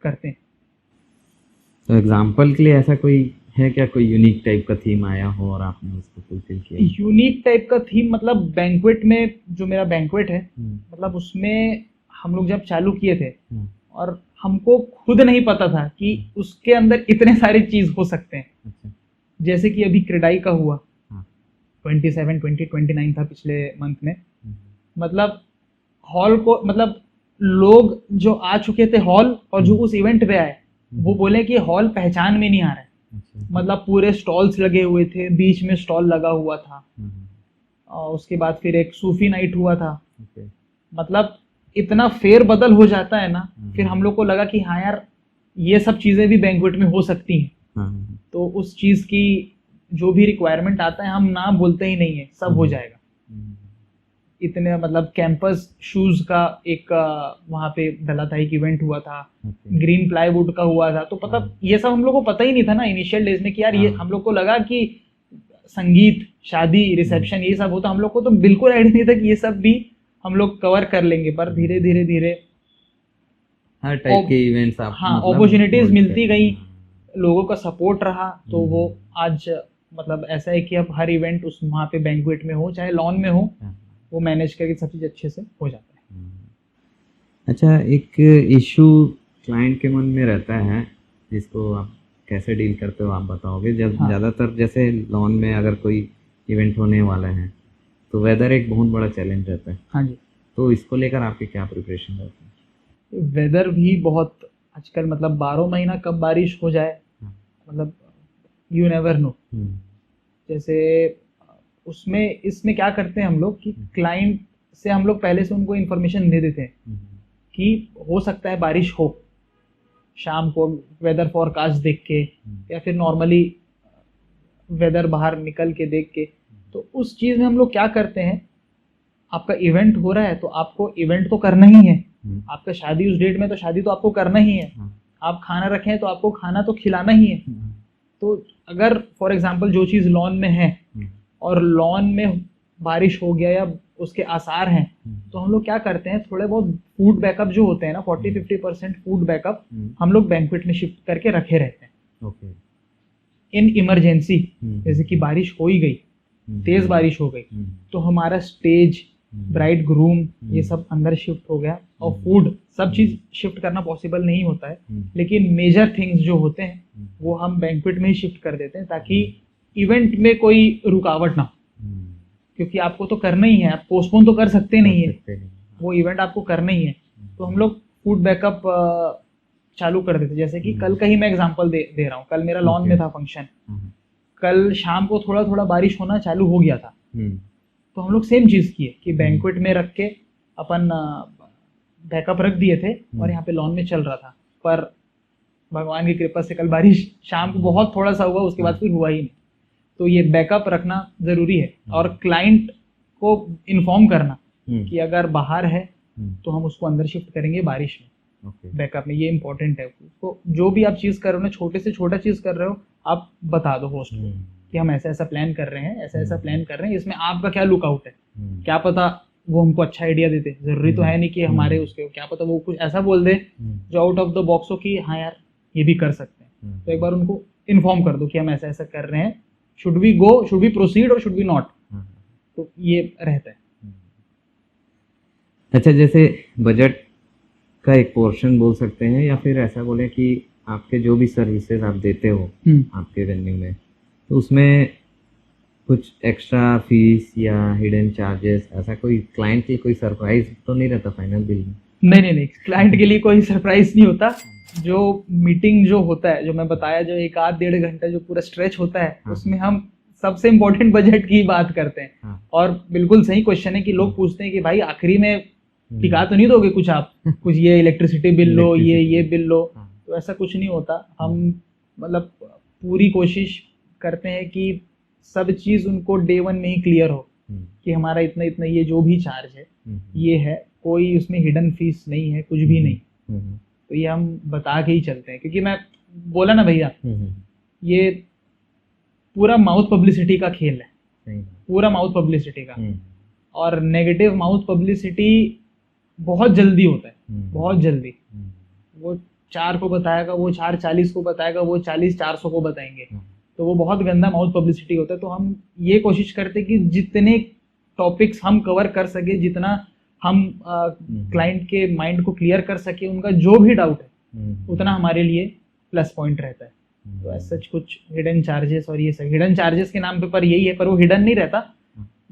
करते हैं। तो एग्जांपल के लिए ऐसा कोई है क्या, कोई यूनिक टाइप का थीम आया हो और आपने उसको फुलफिल किया? यूनिक टाइप का थीम मतलब बैंक्वेट में, जो मेरा बैंक्वेट है मतलब उसमें हम लोग जब चालू किए थे और हमको खुद नहीं पता था कि उसके अंदर इतने सारी चीज हो सकते हैं। जैसे कि अभी क्रेडाई का हुआ 27-29 था पिछले मंथ में। मतलब हॉल को, मतलब लोग जो आ चुके थे हॉल और जो उस इवेंट पे आए वो बोले कि हॉल पहचान में नहीं आ रहा है। मतलब पूरे स्टॉल्स लगे हुए थे, बीच में स्टॉल लगा हुआ था। और उसके बाद फिर एक सूफी नाइट हुआ था। मतलब इतना फेर बदल हो जाता है ना। फिर हम लोग को लगा कि हाँ यार ये सब चीजें भी बैंक्वेट में हो सकती हैं। तो उस चीज की जो भी रिक्वायरमेंट आता है हम ना बोलते ही नहीं है, सब हो जाएगा। इतने मतलब कैंपस शूज का एक वहाँ पे डला था, एक इवेंट हुआ था। ग्रीन प्लाईवुड का हुआ था। तो मतलब ये सब हम लोग को पता ही नहीं था ना इनिशियल डेज में कि यार ये, हम लोग को लगा कि संगीत, शादी, रिसेप्शन ये सब होता, हम लोग को तो बिल्कुल आइडिया नहीं था कि ये सब भी हम लोग कवर कर लेंगे। पर धीरे धीरे हर टाइप के इवेंट्स आप अपॉर्चुनिटीज मिलती गई, लोगों का सपोर्ट रहा, तो वो आज मतलब ऐसा है कि अब हर इवेंट उस वहाँ पे बैंक्वेट में हो चाहे लॉन में हो, वो मैनेज करके सब चीज़ अच्छे से हो जाता है। अच्छा, एक इशू क्लाइंट के मन में रहता है जिसको आप कैसे डील करते हो आप बताओगे? जब ज़्यादातर जैसे लॉन में अगर कोई इवेंट होने वाला है तो वेदर एक बहुत बड़ा चैलेंज रहता है। हाँ जी। तो इसको लेकर आपकी क्या प्रिपरेशन रहती है? वेदर भी बहुत आजकल, मतलब 12 महीना कब बारिश हो जाए, मतलब यू नेवर नो। जैसे उसमें इसमें क्या करते हैं हम लोग कि क्लाइंट से हम लोग पहले से उनको इन्फॉर्मेशन दे देते हैं कि हो सकता है बारिश हो, शाम को वेदर फोरकास्ट देख के या फिर नॉर्मली वेदर बाहर निकल के देख के। तो उस चीज़ में हम लोग क्या करते हैं, आपका इवेंट हो रहा है तो आपको इवेंट तो करना ही है, आपका शादी उस डेट में, तो शादी तो आपको करना ही है। आप खाना रखे हैं तो आपको खाना तो खिलाना ही है। तो अगर फॉर एग्जांपल जो चीज़ लॉन में है और लॉन में बारिश हो गया या उसके आसार हैं, तो हम लोग क्या करते हैं, थोड़े बहुत फूड बैकअप जो होते हैं ना, 40-50% फूड बैकअप हम लोग बैंक्वेट में शिफ्ट करके रखे रहते हैं। इन इमरजेंसी, जैसे कि बारिश हो ही गई, तेज बारिश हो गई, तो हमारा स्टेज, ब्राइड ग्रूम, ये सब अंदर शिफ्ट हो गया, और फूड, सब चीज शिफ्ट करना पॉसिबल नहीं होता है, लेकिन मेजर थिंग्स जो होते हैं वो हम बैंक्वेट में ही शिफ्ट कर देते हैं, ताकि इवेंट में कोई रुकावट ना हो। क्योंकि आपको तो करना ही है, आप पोस्टपोन तो कर सकते नहीं है, वो इवेंट आपको करना ही है। तो हम लोग फूड बैकअप चालू कर देते। जैसे कि कल का ही मैं एग्जांपल दे रहा हूँ। कल मेरा लॉन में था फंक्शन, कल शाम को थोड़ा थोड़ा बारिश होना चालू हो गया था, तो हम लोग सेम चीज किए कि बैंक्वेट में रख के अपन बैकअप रख दिए थे, और यहाँ पे लॉन में चल रहा था। पर भगवान की कृपा से कल बारिश शाम को बहुत थोड़ा सा हुआ, उसके बाद फिर हुआ ही नहीं। तो ये बैकअप रखना जरूरी है, और क्लाइंट को इन्फॉर्म करना कि अगर बाहर है तो हम उसको अंदर शिफ्ट करेंगे बारिश में, बैकअप में। ये इंपॉर्टेंट है। उसको जो भी आप चीज कर रहे हो ना, छोटे से छोटा चीज कर रहे हो, आप बता दो होस्ट को कि हम ऐसा ऐसा प्लान कर रहे हैं, ऐसा ऐसा प्लान कर रहे हैं, इसमें आपका क्या लुकआउट है। क्या पता वो हमको अच्छा आइडिया देते, जरूरी तो है नहीं कि हमारे उसके, क्या पता वो कुछ ऐसा बोल दे जो आउट ऑफ द बॉक्स हो कि हाँ यार ये भी कर सकते हैं। तो एक बार उनको इन्फॉर्म कर दो कि हम ऐसा ऐसा कर रहे हैं, should we go, should we proceed और शुड वी नॉट। तो ये रहता है। अच्छा, जैसे बजट का एक पोर्शन बोल सकते हैं, या फिर ऐसा बोले कि आपके जो भी सर्विसेज आप देते हो आपके वेन्यू में, तो उसमें कुछ एक्स्ट्रा फीस या हिडन चार्जेस, ऐसा कोई क्लाइंट के कोई सरप्राइज तो नहीं रहता फाइनल बिल में? नहीं, क्लाइंट के लिए कोई सरप्राइज नहीं होता। जो मीटिंग जो होता है, जो मैं बताया, जो 1-1.5 घंटा जो पूरा स्ट्रेच होता है, उसमें हम सबसे इम्पोर्टेंट बजट की बात करते हैं। और बिल्कुल सही क्वेश्चन है कि लोग पूछते हैं कि भाई आखिरी में टिका तो नहीं दोगे कुछ आप, कुछ ये इलेक्ट्रिसिटी बिल लो, ये बिल लो। तो ऐसा कुछ नहीं होता। हम मतलब पूरी कोशिश करते हैं कि सब चीज उनको डे 1 में ही क्लियर हो कि हमारा इतना इतना ये जो भी चार्ज है ये है, कोई उसमें हिडन फीस नहीं है, कुछ भी नहीं। तो ये हम बता के ही चलते हैं, क्योंकि मैं बोला ना भैया, ये पूरा माउथ पब्लिसिटी का खेल है, पूरा माउथ पब्लिसिटी का। और नेगेटिव माउथ पब्लिसिटी बहुत जल्दी होता है, बहुत जल्दी। वो 4 को बताएगा, वो 4:40 को बताएगा, वो 40-400 को बताएंगे, तो वो बहुत गंदा माउथ पब्लिसिटी होता है। तो हम ये कोशिश करते हैं कि जितने टॉपिक्स हम कवर कर सके, जितना हम क्लाइंट के माइंड को क्लियर कर सके, उनका जो भी डाउट है उतना हमारे लिए प्लस पॉइंट रहता है। तो ऐसा कुछ हिडन चार्जेस और ये सब हिडन चार्जेस के नाम पे पर यही है, पर वो हिडन नहीं रहता।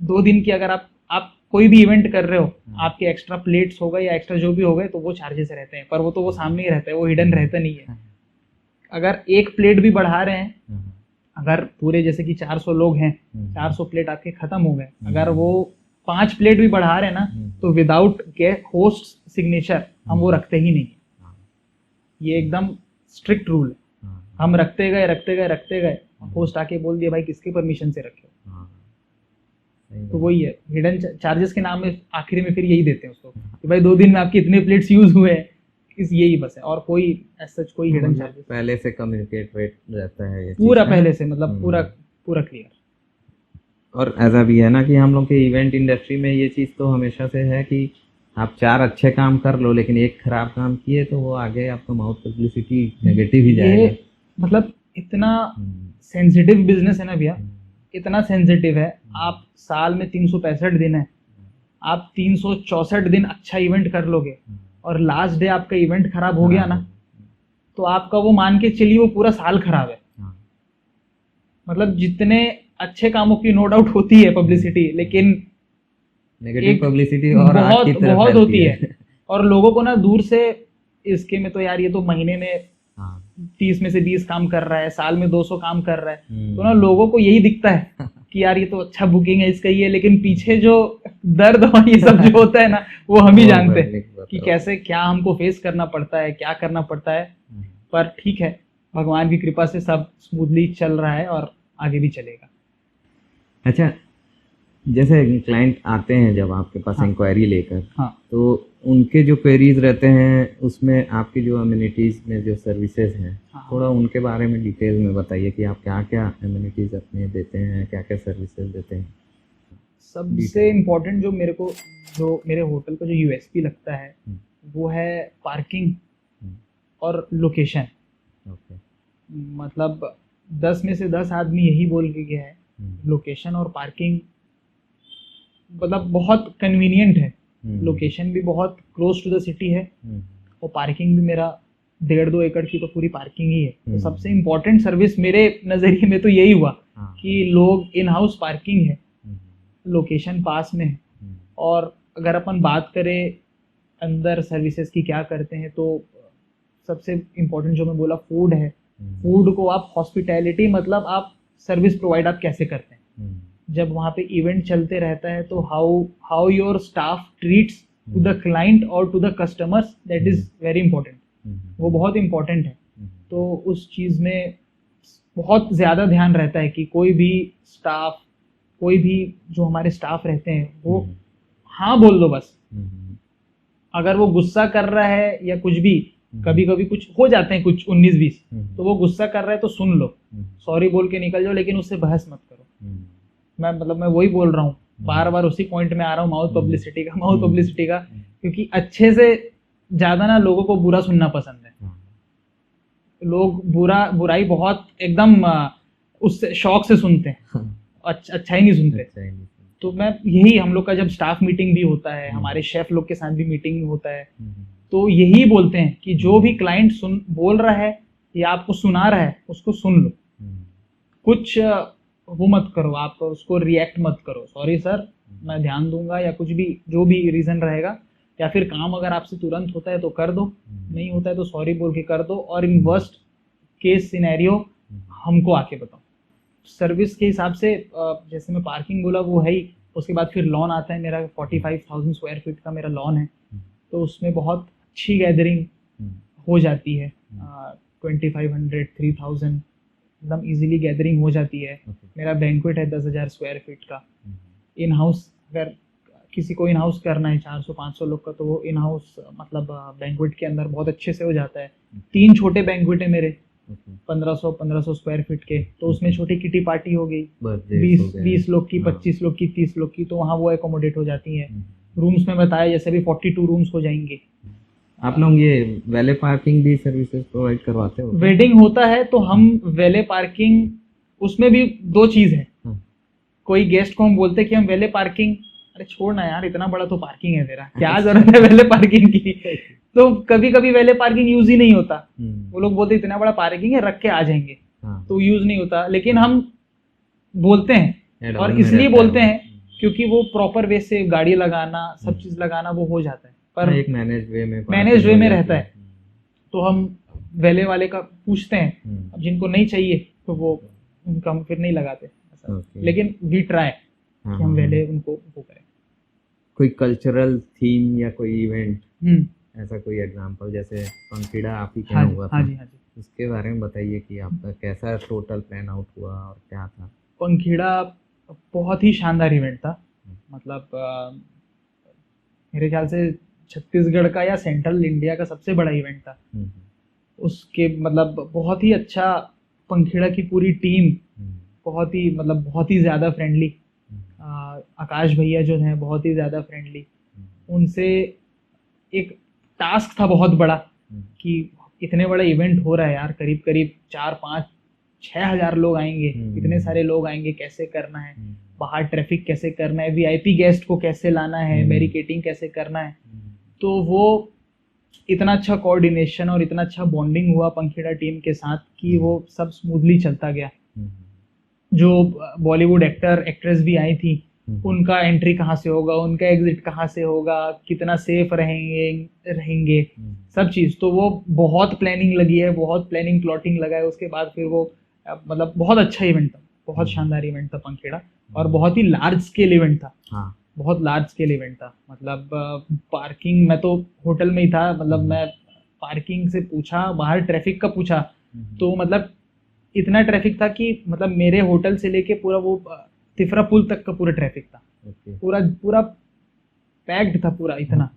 2 दिन की अगर आप कोई भी इवेंट कर रहे हो, आपके एक्स्ट्रा प्लेट्स हो गए या एक्स्ट्रा जो भी हो गए, तो वो चार्जेस रहते हैं, पर वो तो वो सामने ही रहता है, वो हिडन रहता नहीं है। अगर 1 प्लेट भी बढ़ा रहे हैं, अगर पूरे जैसे कि 400 लोग हैं, 400 प्लेट आपके खत्म हो गए, अगर वो 5 प्लेट भी बढ़ा रहे हैं ना, तो विदाउट होस्ट सिग्नेचर हम वो रखते ही नहीं। ये एकदम स्ट्रिक्ट रूल है। हम रखते गए, होस्ट आके बोल दिया भाई किसके परमिशन से रखे। तो वही है, हिडन चार्जेस के नाम में आखिरी में फिर यही देते हैं उसको कि भाई 2 दिन में आपके इतने प्लेट्स यूज हुए हैं, यही बस है, और कोई सच कोई हिडन चार्जेस पहले से कम्युनिकेट रहता है ये पूरा पहले से, मतलब पूरा क्लियर। और ऐसा भी है ना कि हम लोग के इवेंट इंडस्ट्री में ये चीज़ तो हमेशा से है कि आप 4 अच्छे काम कर लो, लेकिन एक खराब काम किए तो वो आगे आपका माउथ पब्लिसिटी नेगेटिव ही जाएगा। मतलब इतना सेंसिटिव बिजनेस है ना भैया, इतना सेंसिटिव है। आप साल में 365 दिन है, आप 364 दिन अच्छा इवेंट कर लोगे, और लास्ट डे आपका इवेंट खराब हो गया ना, तो आपका वो मान के चलिए वो पूरा साल खराब है। मतलब जितने अच्छे कामों की नो डाउट होती है पब्लिसिटी, लेकिन नेगेटिव पब्लिसिटी और बहुत होती है। और लोगों को ना दूर से इसके में तो यार ये तो महीने में 30 में से 20 काम कर रहा है, साल में 200 काम कर रहा है, तो ना लोगों को यही दिखता है कि यार ये तो अच्छा बुकिंग है इसका ये, लेकिन पीछे जो दर्द और ये सब जो होता है ना, वो हम ही जानते हैं कि कैसे क्या हमको फेस करना पड़ता है, क्या करना पड़ता है। पर ठीक है, भगवान की कृपा से सब स्मूथली चल रहा है और आगे भी चलेगा। अच्छा, जैसे क्लाइंट आते हैं जब आपके पास इंक्वायरी लेकर, तो उनके जो क्वेरीज रहते हैं उसमें आपकी जो अम्यूनिटीज़ में जो सर्विसेज हैं, हाँ। थोड़ा उनके बारे में डिटेल में बताइए कि आप क्या क्या अम्यूनिटीज़ अपने देते हैं, क्या क्या सर्विसेज देते हैं। सबसे इम्पोर्टेंट जो मेरे होटल का जो यूएसपी लगता है वो है पार्किंग और लोकेशन। ओके। मतलब 10 में से 10 आदमी यही बोल के गया है लोकेशन और पार्किंग मतलब बहुत कन्वीनियंट है। लोकेशन भी बहुत क्लोज टू द सिटी है और पार्किंग भी मेरा 1.5-2 एकड़ की तो पूरी पार्किंग ही है। तो सबसे इम्पोर्टेंट सर्विस मेरे नज़रिए में तो यही हुआ कि लोग इन हाउस पार्किंग है, लोकेशन पास में है। और अगर अपन बात करें अंदर सर्विसेज की क्या करते हैं तो सबसे इम्पोर्टेंट जो मैं बोला फूड है। फूड को आप हॉस्पिटैलिटी मतलब आप सर्विस प्रोवाइड आप कैसे करते हैं। जब वहाँ पे इवेंट चलते रहता है तो how your staff treats to the client और to the customers, that is very important. वो बहुत इंपॉर्टेंट है। तो उस चीज़ में बहुत ज़्यादा ध्यान रहता है कि कोई भी जो हमारे स्टाफ रहते हैं वो हाँ बोल दो बस। अगर वो गुस्सा कर रहा है या कुछ भी, कभी कभी कुछ हो जाते हैं कुछ 19-20, तो वो गुस्सा कर रहा है तो सुन लो, सॉरी बोल के निकल जाओ, लेकिन उससे बहस मत करो। मैं वही बोल रहा हूँ, बार बार उसी पॉइंट में आ रहा हूँ, माउथ पब्लिसिटी का, क्योंकि अच्छे से ज्यादा ना लोगों को बुरा सुनना पसंद है। लोग बुराई बहुत एकदम उससे शौक से सुनते हैं, अच्छा ही नहीं सुनते। तो मैं यही, हम लोग का जब स्टाफ मीटिंग भी होता है, हमारे शेफ लोग के साथ भी मीटिंग होता है, तो यही बोलते हैं कि जो भी क्लाइंट बोल रहा है या आपको सुना रहा है उसको सुन लो, कुछ वो मत करो, आप उसको रिएक्ट मत करो, सॉरी सर मैं ध्यान दूंगा या कुछ भी जो भी रीजन रहेगा, या फिर काम अगर आपसे तुरंत होता है तो कर दो, नहीं होता है तो सॉरी बोल के कर दो, और इन वर्स्ट केस सिनेरियो हमको आके बताओ। सर्विस के हिसाब से जैसे मैं पार्किंग बोला वो है ही, उसके बाद फिर लॉन आता है मेरा, 45,000 स्क्वायर फीट का मेरा लॉन है, तो उसमें बहुत अच्छी गैदरिंग हो जाती है। 2500 3000 एकदम इजीली गैदरिंग हो जाती है। मेरा बैंक्वेट है 10,000 स्क्वायर फीट का। इन हाउस अगर किसी को इन हाउस करना है 400-500 लोग का, तो वो इन हाउस मतलब बैंक्वेट के अंदर बहुत अच्छे से हो जाता है। 3 छोटे बैंक्वेट है मेरे, 1500 स्क्वायर फीट के, तो उसमें छोटी किटी पार्टी हो गई 20 लोग की, 25 लोग की, 30 लोग की, तो वहाँ वो एकोमोडेट हो जाती है। रूम्स में बताया जैसे भी 42 रूम्स हो जाएंगे। आप लोग ये वैले पार्किंग भी सर्विसेज प्रोवाइड करवाते हो? वेडिंग होता है तो हम वैले पार्किंग, उसमें भी 2 चीज है। कोई गेस्ट को हम बोलते हैं कि हम वैले पार्किंग, अरे छोड़ ना यार, इतना बड़ा तो पार्किंग है तेरा, क्या जरूरत है वैले पार्किंग की। तो कभी कभी वैले पार्किंग यूज ही नहीं होता, वो लोग बोलते इतना बड़ा पार्किंग है रख के आ जाएंगे, तो यूज नहीं होता। लेकिन हम बोलते हैं, और इसलिए बोलते हैं क्योंकि वो प्रॉपर वे से गाड़ी लगाना, सब चीज लगाना वो हो जाता है, पर एक मैनेज वे में रहता है। तो हम वैले वाले का पूछते हैं, अब जिनको नहीं चाहिए तो वो उनका हम फिर नहीं लगाते ऐसा। लेकिन वी ट्राई कि हम वैले उनको वो करें। कोई कल्चरल थीम या कोई इवेंट, ऐसा कोई एग्जांपल, जैसे पंखीड़ा आप ही क्या हुआ था? हाँ जी। उसके बारे में बताइए कि आपका कैसा टोटल प्लान आउट हुआ और क्या था? पंखीड़ा बहुत ही शानदार इवेंट था। मतलब मेरे ख्याल से छत्तीसगढ़ का या सेंट्रल इंडिया का सबसे बड़ा इवेंट था। उसके मतलब बहुत ही अच्छा, पंखीड़ा की पूरी टीम बहुत ही ज़्यादा फ्रेंडली। आकाश भैया जो हैं बहुत ही ज़्यादा फ्रेंडली। उनसे एक टास्क था बहुत बड़ा कि इतने बड़ा इवेंट हो रहा है यार, करीब करीब 4-5-6 हज़ार लोग आएंगे, इतने सारे लोग आएंगे, कैसे करना है, बाहर ट्रैफिक कैसे करना है, वीआईपी गेस्ट को कैसे लाना है, बैरिकेडिंग कैसे करना है। तो वो इतना अच्छा कोऑर्डिनेशन और इतना अच्छा बॉन्डिंग हुआ पंखीड़ा टीम के साथ कि वो सब स्मूथली चलता गया। जो बॉलीवुड एक्टर एक्ट्रेस भी आई थी, उनका एंट्री कहाँ से होगा, उनका एग्जिट कहाँ से होगा, कितना सेफ रहेंगे सब चीज़, तो वो बहुत प्लानिंग लगी है, बहुत प्लानिंग प्लॉटिंग लगा है। उसके बाद फिर वो मतलब बहुत अच्छा इवेंट था, बहुत शानदार इवेंट था पंखीड़ा, और बहुत ही लार्ज स्केल इवेंट था। बहुत लार्ज स्केल इवेंट था। मतलब पार्किंग, मैं तो होटल में ही था, मतलब मैं पार्किंग से पूछा, बाहर ट्रैफिक का पूछा, तो मतलब इतना ट्रैफिक था कि मतलब मेरे होटल से लेके पूरा वो तिफरा पुल तक का पूरा ट्रैफिक था। पूरा पैक्ड था पूरा, इतना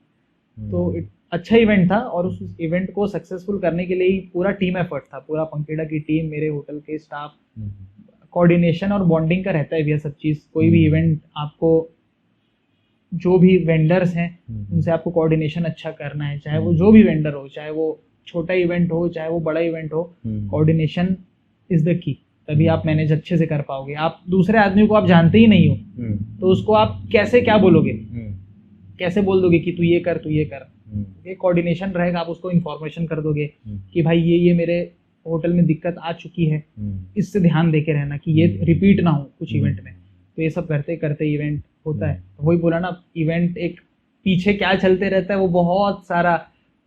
तो अच्छा इवेंट था, और उस इवेंट को सक्सेसफुल करने के लिए ही पूरा टीम एफर्ट था, पूरा पंखेड़ा की टीम, मेरे होटल के स्टाफ, कोऑर्डिनेशन और बॉन्डिंग का रहता है भैया सब चीज़। कोई भी इवेंट आपको, जो भी वेंडर्स हैं उनसे आपको कोऑर्डिनेशन अच्छा करना है, चाहे वो जो भी वेंडर हो, चाहे वो छोटा इवेंट हो चाहे वो बड़ा इवेंट हो, कोऑर्डिनेशन इज द की। तभी आप मैनेज अच्छे से कर पाओगे। आप दूसरे आदमी को आप जानते ही नहीं हो, तो उसको आप कैसे क्या बोलोगे, कैसे बोल दोगे कि तू ये कर तू ये कर। ये कोऑर्डिनेशन रहेगा, आप उसको इन्फॉर्मेशन कर दोगे कि भाई ये मेरे होटल में दिक्कत आ चुकी है, इससे ध्यान देके रहना कि ये रिपीट ना हो कुछ इवेंट में। तो ये सब करते करते इवेंट होता है। वही बोला ना, इवेंट एक पीछे क्या चलते रहता है, वो बहुत सारा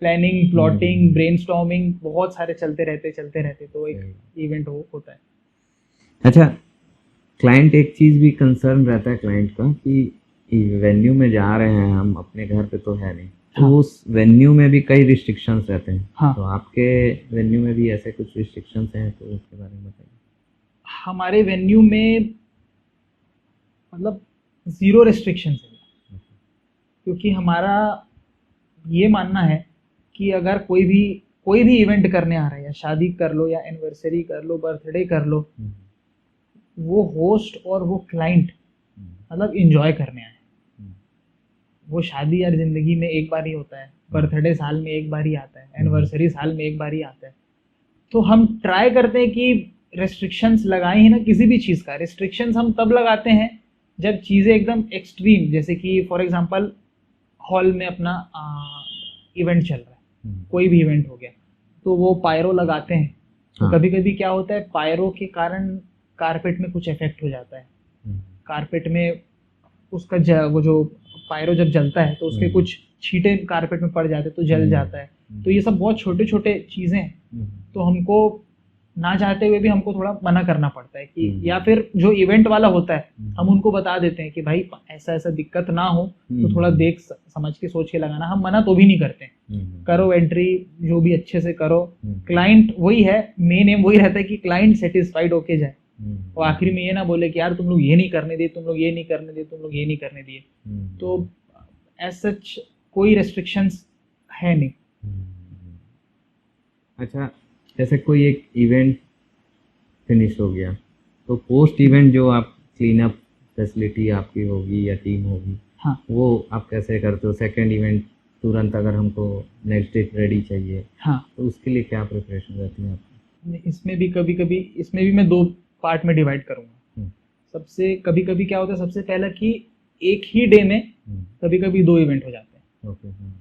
प्लानिंग, प्लॉटिंग, ब्रेनस्टॉर्मिंग, बहुत सारे चलते रहते तो एक इवेंट होता है। अच्छा, क्लाइंट एक चीज़ भी कंसर्न रहता है क्लाइंट का कि वेन्यू में जा रहे हैं हम, अपने घर पे तो है नहीं, तो उस वेन्यू में भी कई रिस्ट्रिक्शंस रहते हैं। तो आपके वेन्यू में भी ऐसे कुछ रिस्ट्रिक्शंस हैं, तो उसके बारे में बताइए। हमारे वेन्यू में मतलब 0 रिस्ट्रिक्शंस है, क्योंकि हमारा ये मानना है कि अगर कोई भी इवेंट करने आ रहा है, या शादी कर लो या एनिवर्सरी कर लो, बर्थडे कर लो, वो होस्ट और वो क्लाइंट मतलब इंजॉय करने आए। वो शादी यार जिंदगी में एक बार ही होता है, बर्थडे साल में एक बार ही आता है, एनिवर्सरी साल में एक बार ही आता है। तो हम ट्राई करते हैं कि रेस्ट्रिक्शंस लगाए ही ना, किसी भी चीज़ का रेस्ट्रिक्शंस हम तब लगाते हैं जब चीज़ें एकदम एक्सट्रीम, जैसे कि फॉर एग्जांपल हॉल में अपना इवेंट चल रहा है, कोई भी इवेंट हो गया, तो वो पायरो लगाते हैं। तो कभी कभी क्या होता है, पायरो के कारण कारपेट में कुछ इफेक्ट हो जाता है। कारपेट में उसका वो जो पायरो जब जलता है तो उसके कुछ छींटे कारपेट में पड़ जाते हैं, तो जल जाता है। तो ये सब बहुत छोटे छोटे चीज़ें हैं, तो हमको ना चाहते हुए भी हमको थोड़ा मना करना पड़ता है कि, या फिर जो इवेंट वाला होता है हम उनको बता देते हैं कि भाई ऐसा ऐसा दिक्कत ना हो, तो थोड़ा देख समझ के सोच के लगाना। हम मना तो भी नहीं करते हैं, करो एंट्री जो भी अच्छे से करो। क्लाइंट वही है, मेन एम वही रहता है कि क्लाइंट सेटिस्फाइड होके जाए, और आखिरी में ये ना बोले कि यार तुम लोग ये नहीं करने दिए, तुम लोग ये नहीं करने दिए, तुम लोग ये नहीं करने दिए। तो एज सच कोई रेस्ट्रिक्शंस है नहीं। अच्छा, जैसे कोई एक इवेंट फिनिश हो गया, तो पोस्ट इवेंट जो आप क्लीन अप फैसिलिटी आपकी होगी या टीम होगी, वो आप कैसे करते हो? सेकंड इवेंट तुरंत अगर हमको नेक्स्ट डे रेडी चाहिए, तो उसके लिए क्या प्रिपरेशन रहती है आपकी? इसमें भी मैं 2 पार्ट में डिवाइड करूँगा। सबसे कभी कभी क्या होता है, सबसे पहला कि एक ही डे में कभी कभी 2 इवेंट हो जाते हैं।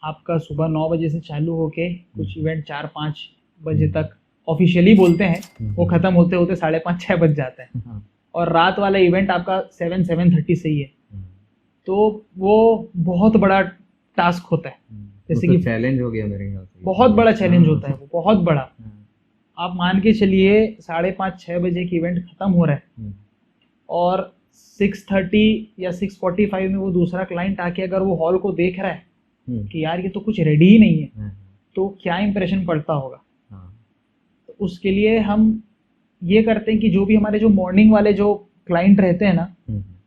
आपका सुबह 9 बजे से चालू होके कुछ इवेंट 4-5 बजे तक ऑफिशियली बोलते हैं, वो खत्म होते होते 5:30-6 बज जाता है। और रात वाला इवेंट आपका 7-7:30 से ही है, तो वो बहुत बड़ा टास्क होता है। जैसे कि चैलेंज हो गया मेरे ख्याल से, बहुत बड़ा चैलेंज होता है वो, बहुत बड़ा। आप मान के चलिए 5:30-6 बजे की इवेंट खत्म हो रहा है, और 6:30 या 6:45 में वो दूसरा क्लाइंट आके अगर वो हॉल को देख रहा है कि यार ये तो कुछ रेडी ही नहीं है, तो क्या इंप्रेशन पड़ता होगा। तो उसके लिए हम ये करते हैं कि जो भी हमारे जो मॉर्निंग वाले जो क्लाइंट रहते हैं ना,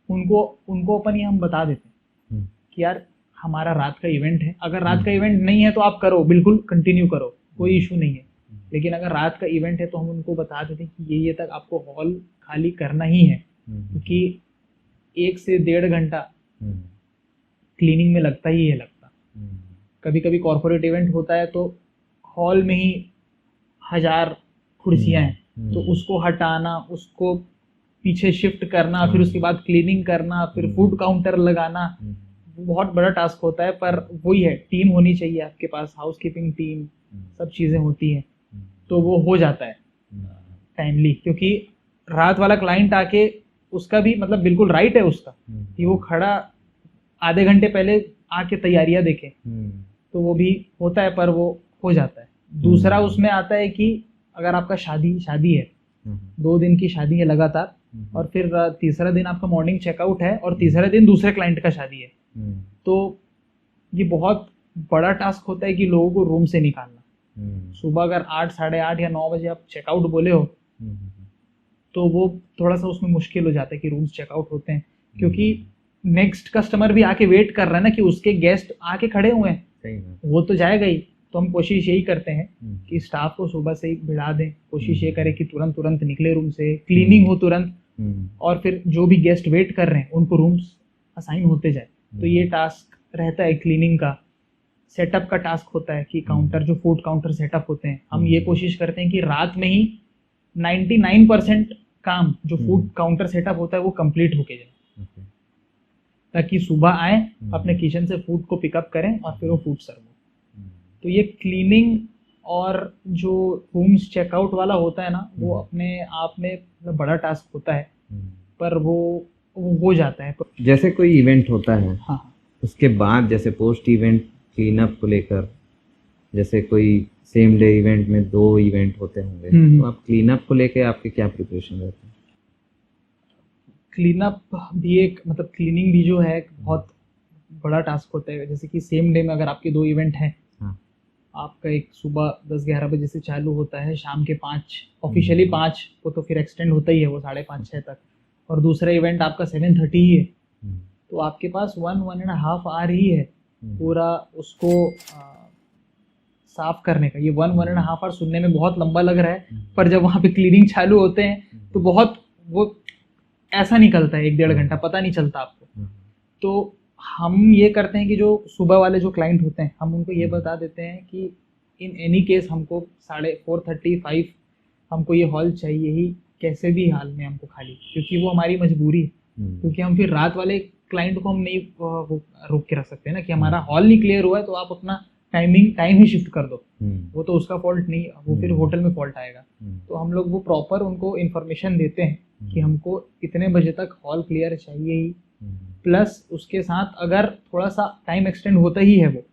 उनको अपन ये हम बता देते हैं कि यार हमारा रात का इवेंट है। अगर रात का इवेंट नहीं है तो आप करो, बिल्कुल कंटिन्यू करो, कोई इशू नहीं है। लेकिन अगर रात का इवेंट है तो हम उनको बता देते हैं कि ये तक आपको हॉल खाली करना ही है, क्योंकि 1 से 1.5 घंटा क्लीनिंग में लगता ही है लगता। कभी कभी कॉर्पोरेट इवेंट होता है तो हॉल में ही 1000 कुर्सियां हैं, तो उसको हटाना, उसको पीछे शिफ्ट करना, फिर उसके बाद क्लीनिंग करना, फिर फूड काउंटर लगाना, बहुत बड़ा टास्क होता है। पर वही है, टीम होनी चाहिए आपके पास, हाउसकीपिंग टीम, सब चीज़ें होती हैं, तो वो हो जाता है टाइमली। क्योंकि रात वाला क्लाइंट आके, उसका भी मतलब बिल्कुल राइट है उसका कि वो खड़ा आधे घंटे पहले आके तैयारियां देखे, तो वो भी होता है, पर वो हो जाता है। दूसरा उसमें आता है कि अगर आपका शादी है, 2 दिन की शादी है लगातार, और फिर तीसरा दिन आपका मॉर्निंग चेकआउट है, और तीसरा दिन दूसरे क्लाइंट का शादी है, तो ये बहुत बड़ा टास्क होता है कि लोगों को रूम से निकालना। सुबह अगर 8, 8:30 या 9 बजे आप चेकआउट बोले हो, तो वो थोड़ा सा उसमें मुश्किल हो जाता है कि रूम्स चेकआउट होते हैं, क्योंकि नेक्स्ट कस्टमर भी आके वेट कर रहा है ना कि उसके गेस्ट आके खड़े हुए हैं, सही बात। वो तो जाएगा ही। तो हम कोशिश यही करते हैं हम्म, कि स्टाफ को सुबह से ही भिड़ा दें, कोशिश ये करें कि तुरंत तुरंत निकले रूम से, क्लीनिंग हो तुरंत, और फिर जो भी गेस्ट वेट कर रहे हैं उनको रूम्स असाइन होते जाए। तो ये टास्क रहता है क्लीनिंग का। सेटअप का टास्क होता है कि काउंटर, जो फूड काउंटर सेटअप होते हैं, हम ये कोशिश करते हैं कि रात में ही 99% काम जो फूड काउंटर सेटअप होता है वो कंप्लीट होके जाए, ओके। ताकि सुबह आए अपने किचन से फूड को पिकअप करें और फिर वो फूड सर्व हो। तो ये क्लीनिंग और जो रूम्स चेकआउट वाला होता है ना, वो अपने आप में मतलब बड़ा टास्क होता है, पर वो हो जाता है। जैसे कोई इवेंट होता है, हाँ, उसके बाद जैसे पोस्ट इवेंट क्लीन अप को लेकर, जैसे कोई सेम डे इवेंट में 2 इवेंट होते होंगे, तो आप क्लीन अप को लेकर आपके क्या प्रिपरेशन रहते हैं? क्लीन अप भी एक मतलब क्लीनिंग भी जो है एक बहुत बड़ा टास्क होता है। जैसे कि सेम डे में अगर आपके 2 इवेंट हैं, आपका एक सुबह 10-11 बजे से चालू होता है, शाम के 5 ऑफिशियली 5 को तो फिर एक्सटेंड होता ही है वो 5:30-6 तक, और दूसरा इवेंट आपका 7:30 ही है। तो आपके पास 1-1.5 आवर ही है पूरा उसको साफ करने का। ये 1-1.5 आवर सुनने में बहुत लंबा लग रहा है, पर जब वहाँ पे क्लीनिंग चालू होते हैं तो बहुत वो ऐसा निकलता है 1-1.5 घंटा, पता नहीं चलता आपको। तो हम ये करते हैं कि जो सुबह वाले जो क्लाइंट होते हैं, हम उनको ये बता देते हैं कि इन एनी केस हमको 4:35 हमको ये हॉल चाहिए ही, कैसे भी हाल में हमको खाली, क्योंकि वो हमारी मजबूरी है। क्योंकि हम फिर रात वाले क्लाइंट को हम नहीं रोक के रख सकते ना कि हमारा हॉल नहीं क्लियर हुआ है तो आप अपना टाइम ही शिफ्ट कर दो, वो तो उसका फॉल्ट नहीं, वो फिर होटल में फॉल्ट आएगा। तो हम लोग वो प्रॉपर उनको इन्फॉर्मेशन देते हैं कि हमको इतने बजे तक हॉल क्लियर चाहिए ही, प्लस उसके साथ अगर थोड़ा सा टाइम एक्सटेंड होता ही है वो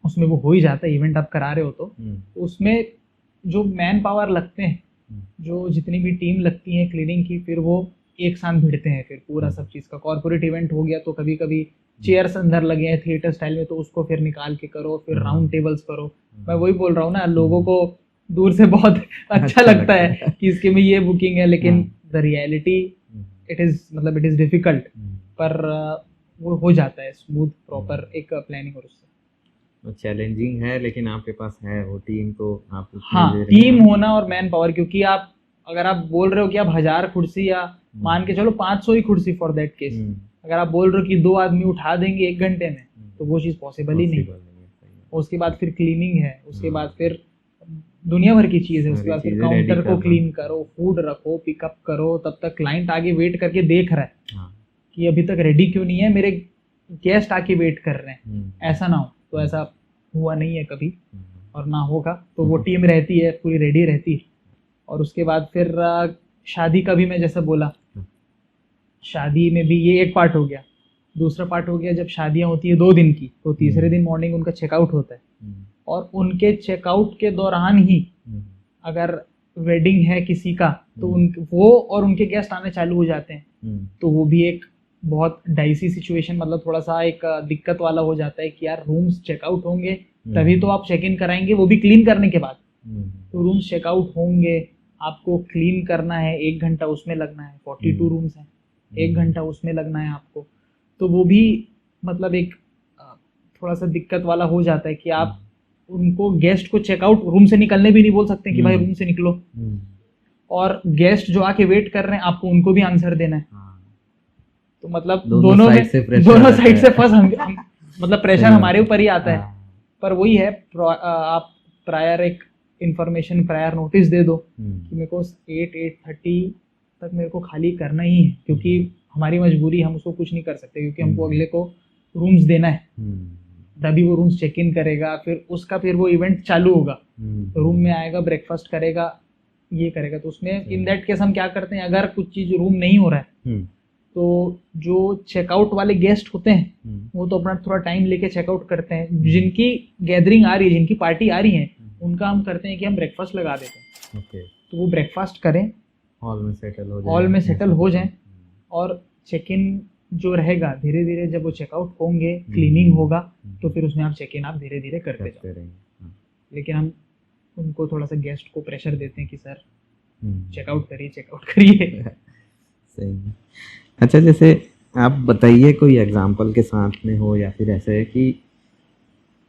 उसमें वो हो ही जाता है, इवेंट आप करा रहे हो तो उसमें जो मैन पावर लगते हैं, जो जितनी भी टीम लगती है क्लीनिंग की, फिर वो एक साथ भिड़ते हैं फिर पूरा सब चीज़ का। कॉर्पोरेट इवेंट हो गया तो कभी कभी चेयर्स अंदर लगे हैं थिएटर स्टाइल में, तो उसको फिर निकाल के करो, फिर राउंड टेबल्स करो। मैं वही बोल रहा हूँ ना, लोगों को दूर से बहुत अच्छा लगता है कि इसके में ये बुकिंग है, लेकिन the reality it is difficult, पर वो हो जाता है स्मूथ प्रॉपर एक प्लानिंग। और उससे चैलेंजिंग है, लेकिन आपके पास है वो टीम, तो आप हाँ, टीम होना और मैन पावर, क्योंकि आप अगर आप बोल रहे हो कि आप 1000 कुर्सी या मान के चलो 500 ही कुर्सी फॉर दैट केस, अगर आप बोल रहे हो कि 2 आदमी उठा देंगे 1 घंटे में, तो वो चीज़ पॉसिबल ही नहीं। उसके बाद फिर क्लीनिंग है, उसके बाद फिर दुनिया भर की चीज़ है, उसके बाद फिर काउंटर को क्लीन करो, फूड रखो, पिकअप करो, तब तक क्लाइंट आगे वेट करके देख रहा है कि अभी तक रेडी क्यों नहीं है, मेरे गेस्ट आके वेट कर रहे हैं, ऐसा ना हो। तो ऐसा हुआ नहीं है कभी और ना होगा। तो वो टीम रहती है पूरी रेडी रहती है। और उसके बाद फिर शादी का भी मैं जैसा बोला, शादी में भी ये एक पार्ट हो गया। दूसरा पार्ट हो गया जब शादियां होती है 2 दिन की, तो तीसरे दिन मॉर्निंग उनका चेकआउट होता है, और उनके चेकआउट के दौरान ही अगर वेडिंग है किसी का तो वो और उनके गेस्ट आने चालू हो जाते हैं। तो वो भी एक बहुत डाइसी सिचुएशन, मतलब थोड़ा सा एक दिक्कत वाला हो जाता है कि यार रूम्स चेकआउट होंगे तभी तो आप चेक इन कराएंगे, वो भी क्लीन करने के बाद। तो रूम्स चेकआउट होंगे, आपको क्लीन करना है, 1 घंटा उसमें लगना है, 42 रूम्स हैं, 1 घंटा उसमें लगना है आपको। तो वो भी मतलब एक थोड़ा सा दिक्कत वाला हो जाता है कि आप उनको गेस्ट को चेकआउट रूम से निकलने भी नहीं बोल सकते कि भाई रूम से निकलो, और गेस्ट जो आके वेट कर रहे हैं आपको उनको भी आंसर देना है। तो मतलब दोनों साइड से फर्स्ट हम मतलब प्रेशर हमारे ऊपर ही आता है। पर वही है, आप प्रायर एक इंफॉर्मेशन, प्रायर नोटिस दे दो कि मेरे को 8:30 तक मेरे को खाली करना ही है, क्योंकि हमारी मजबूरी, हम उसको कुछ नहीं कर सकते, क्योंकि हमको अगले को रूम्स देना है, तभी वो रूम्स चेक इन करेगा, फिर उसका फिर वो इवेंट चालू होगा, तो रूम में आएगा, ब्रेकफास्ट करेगा, ये करेगा। तो उसमें इन दैट केस हम क्या करते हैं, अगर कुछ चीज़ रूम नहीं हो रहा है तो जो चेकआउट वाले गेस्ट होते हैं वो तो अपना थोड़ा टाइम लेके चेकआउट करते हैं। जिनकी गैदरिंग आ रही है, जिनकी पार्टी आ रही है, उनका हम करते हैं कि हम ब्रेकफास्ट लगा देते हैं। तो वो ब्रेकफास्ट करें, हॉल में सेटल हो जाएं, और चेक इन जो रहेगा धीरे धीरे जब वो चेकआउट होंगे, क्लीनिंग होगा, तो फिर उसमें आप चेक इन आप धीरे धीरे करते जाओ। लेकिन हम उनको थोड़ा सा गेस्ट को प्रेशर देते हैं कि सर चेकआउट करिए। सही। अच्छा, जैसे आप बताइए कोई एग्जांपल के साथ में हो, या फिर ऐसे है कि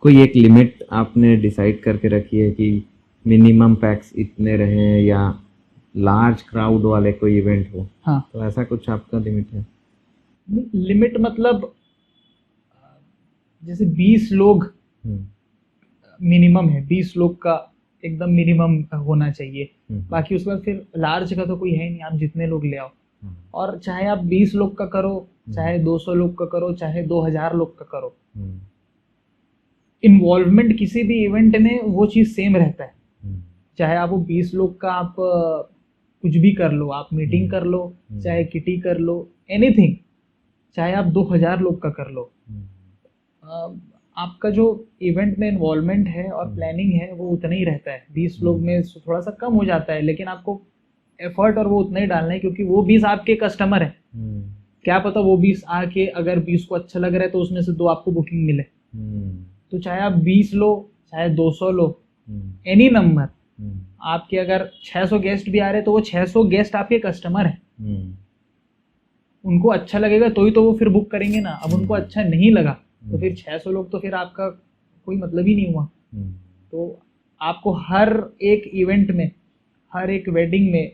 कोई एक लिमिट आपने डिसाइड करके रखी है कि मिनिमम पैक्स इतने रहे, या लार्ज क्राउड वाले कोई इवेंट हो। हाँ, तो ऐसा कुछ आपका लिमिट है? लिमिट मतलब जैसे 20 लोग मिनिमम है, 20 लोग का एकदम मिनिमम होना चाहिए। बाकी उसके बाद फिर लार्ज का तो कोई है नहीं, आप जितने लोग ले आओ। और चाहे आप 20 लोग का करो, चाहे 200 लोग का करो, चाहे 2000 लोग का करो, इन्वॉल्वमेंट किसी भी इवेंट में वो चीज़ सेम रहता है। चाहे आप वो 20 लोग का आप कुछ भी कर लो, आप मीटिंग कर लो, चाहे किटी कर लो, एनीथिंग, चाहे आप 2000 लोग का कर लो, आपका जो इवेंट में इन्वॉल्वमेंट है और प्लानिंग है वो उतना ही रहता है। 20 लोग में थोड़ा सा कम हो जाता है, लेकिन आपको एफर्ट और वो उतना ही डालना है, क्योंकि वो 20 आपके कस्टमर है। क्या पता वो 20 आके अगर 20 को अच्छा लग रहा है तो उसमें से 2 आपको बुकिंग मिले। तो चाहे आप 20 लो, चाहे 200 लो, एनी नंबर, आपके अगर 600 गेस्ट भी आ रहे हैं तो वो 600 गेस्ट आपके कस्टमर है। उनको अच्छा लगेगा तो ही तो वो फिर बुक करेंगे ना। अब उनको अच्छा नहीं लगा तो फिर 600 लोग तो फिर आपका कोई मतलब ही नहीं हुआ। तो आपको हर एक इवेंट में, हर एक वेडिंग में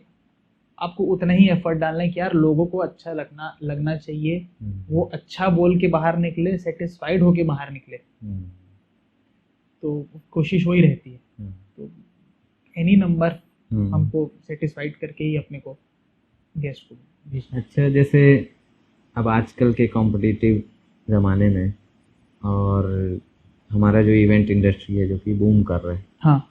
आपको उतना ही एफर्ट डालना है कि यार लोगों को अच्छा लगना चाहिए, वो अच्छा बोल के बाहर निकले, सेटिस्फाइड होके बाहर निकले। तो कोशिश वही रहती है। तो एनी नंबर हमको सेटिस्फाइड करके ही अपने को गेस्ट को भेजना। अच्छा, जैसे अब आजकल के कॉम्पिटिटिव ज़माने में और हमारा जो इवेंट इंडस्ट्री है जो कि बूम कर रहा है, हाँ,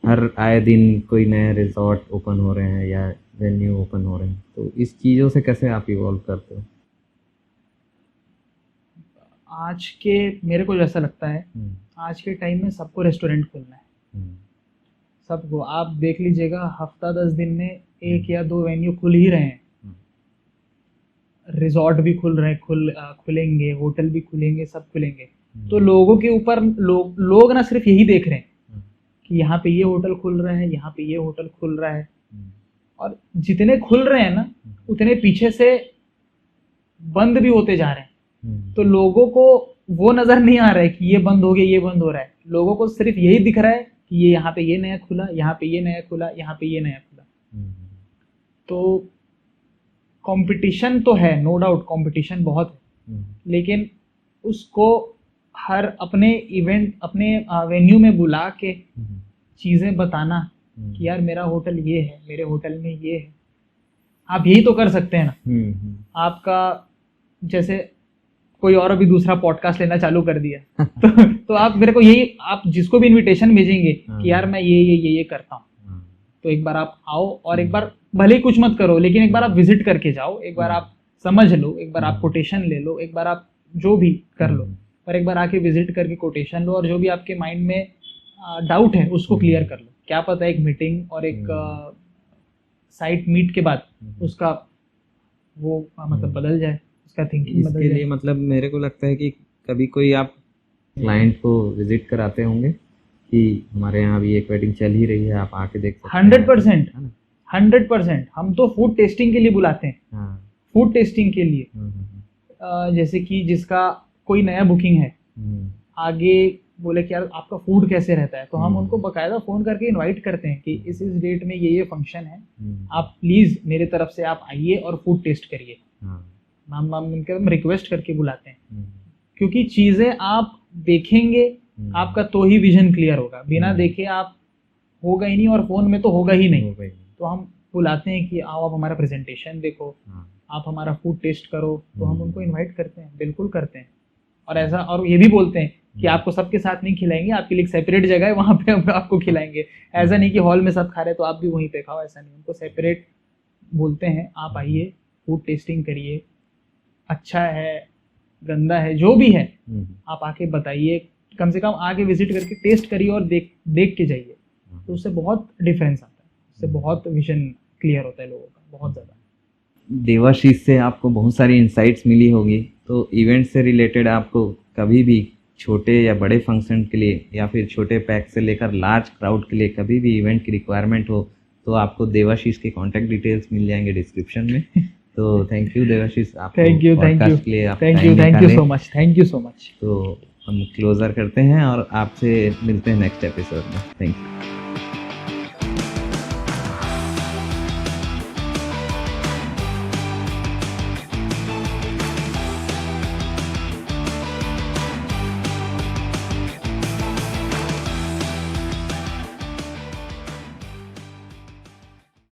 हर आए दिन कोई नए रिजॉर्ट ओपन हो रहे हैं या वेन्यू ओपन हो रहे हैं, तो इस चीज़ों से कैसे आप इवॉल्व करते हो? आज के मेरे को जैसा लगता है, आज के टाइम में सबको रेस्टोरेंट खोलना है। सबको आप देख लीजिएगा, हफ्ता 10 दिन में 1 या 2 वेन्यू खुल ही रहे हैं। रिजॉर्ट भी खुल रहे हैं, खुलेंगे, होटल भी खुलेंगे, सब खुलेंगे। तो लोगों के ऊपर लोग ना सिर्फ यही देख रहे हैं कि यहाँ पे ये होटल खुल रहा है, यहाँ पे ये होटल खुल रहा है। और जितने खुल रहे हैं ना, उतने पीछे से बंद भी होते जा रहे हैं। तो लोगों को वो नजर नहीं आ रहा है कि ये बंद हो गया, ये बंद हो रहा है। लोगों को सिर्फ यही दिख रहा है कि ये यहाँ पे ये नया खुला, यहाँ पे ये नया खुला, यहाँ पे ये नया खुला। तो कंपटीशन तो है, नो डाउट कंपटीशन बहुत है, लेकिन उसको हर अपने इवेंट, अपने वेन्यू में बुला के चीज़ें बताना कि यार मेरा होटल ये है, मेरे होटल में ये है। आप यही तो कर सकते हैं ना। आपका जैसे कोई और अभी दूसरा पॉडकास्ट लेना चालू कर दिया तो आप मेरे को यही, आप जिसको भी इनविटेशन भेजेंगे कि यार मैं ये करता हूँ, तो एक बार आप आओ और एक बार भले ही कुछ मत करो, लेकिन एक बार आप विजिट करके जाओ, एक बार आप समझ लो, एक बार आप कोटेशन ले लो, एक बार आप जो भी कर लो, पर एक बार आके विजिट करके कोटेशन लो, और जो भी आपके माइंड में डाउट है उसको क्लियर कर लो। क्या पता एक मीटिंग और एक साइट मीट के बाद उसका वो मतलब बदल जाए, उसका थिंकिंग बदल जाए। इसके लिए मतलब मेरे को लगता है कि कभी कोई आप क्लाइंट को विजिट कराते होंगे कि हमारे यहाँ अभी एक वेडिंग चल ही रही है, आप आके देख सकते हैं। 100% हम तो फूड टेस्टिंग के लिए बुलाते हैं। फूड टेस्टिंग के लिए, जैसे कि जिसका कोई नया बुकिंग है, आगे बोले कि यार आपका फूड कैसे रहता है, तो हम उनको बकायदा फ़ोन करके इनवाइट करते हैं कि इस डेट में ये फंक्शन है, आप प्लीज़ मेरे तरफ से आप आइए और फूड टेस्ट करिए। हम उनके रिक्वेस्ट करके बुलाते हैं, क्योंकि चीज़ें आप देखेंगे आपका तो ही विजन क्लियर होगा। बिना देखे आप होगा ही नहीं, और फ़ोन में तो होगा ही नहीं। तो हम बुलाते हैं कि आओ आप हमारा प्रेजेंटेशन देखो, आप हमारा फूड टेस्ट करो। तो हम उनको इनवाइट करते हैं, बिल्कुल करते हैं। और ऐसा, और ये भी बोलते हैं कि आपको सबके साथ नहीं खिलाएंगे, आपके लिए एक सेपरेट जगह है, वहाँ पे हम आपको खिलाएंगे। ऐसा नहीं कि हॉल में सब खा रहे तो आप भी वहीं पे खाओ, ऐसा नहीं। उनको सेपरेट बोलते हैं, आप आइए, फूड टेस्टिंग करिए, अच्छा है गंदा है जो भी है आप आके बताइए, कम से कम आके विजिट करके टेस्ट करिए और देख के जाइए। तो उससे बहुत डिफरेंस आता है, उससे बहुत विजन क्लियर होता है लोगों का, बहुत ज़्यादा। देवाशीष से आपको बहुत सारी इंसाइट्स मिली होगी, तो इवेंट से रिलेटेड आपको कभी भी छोटे या बड़े फंक्शन के लिए या फिर छोटे पैक से लेकर लार्ज क्राउड के लिए कभी भी इवेंट की रिक्वायरमेंट हो तो आपको देवाशीष के कॉन्टैक्ट डिटेल्स मिल जाएंगे डिस्क्रिप्शन में। तो थैंक यू देवाशीष, आप थैंक यू के लिए आप थैंक time यू निकाले। So much, thank you so much. तो हम क्लोजर करते हैं और आपसे मिलते हैं नेक्स्ट एपिसोड में। Thank you.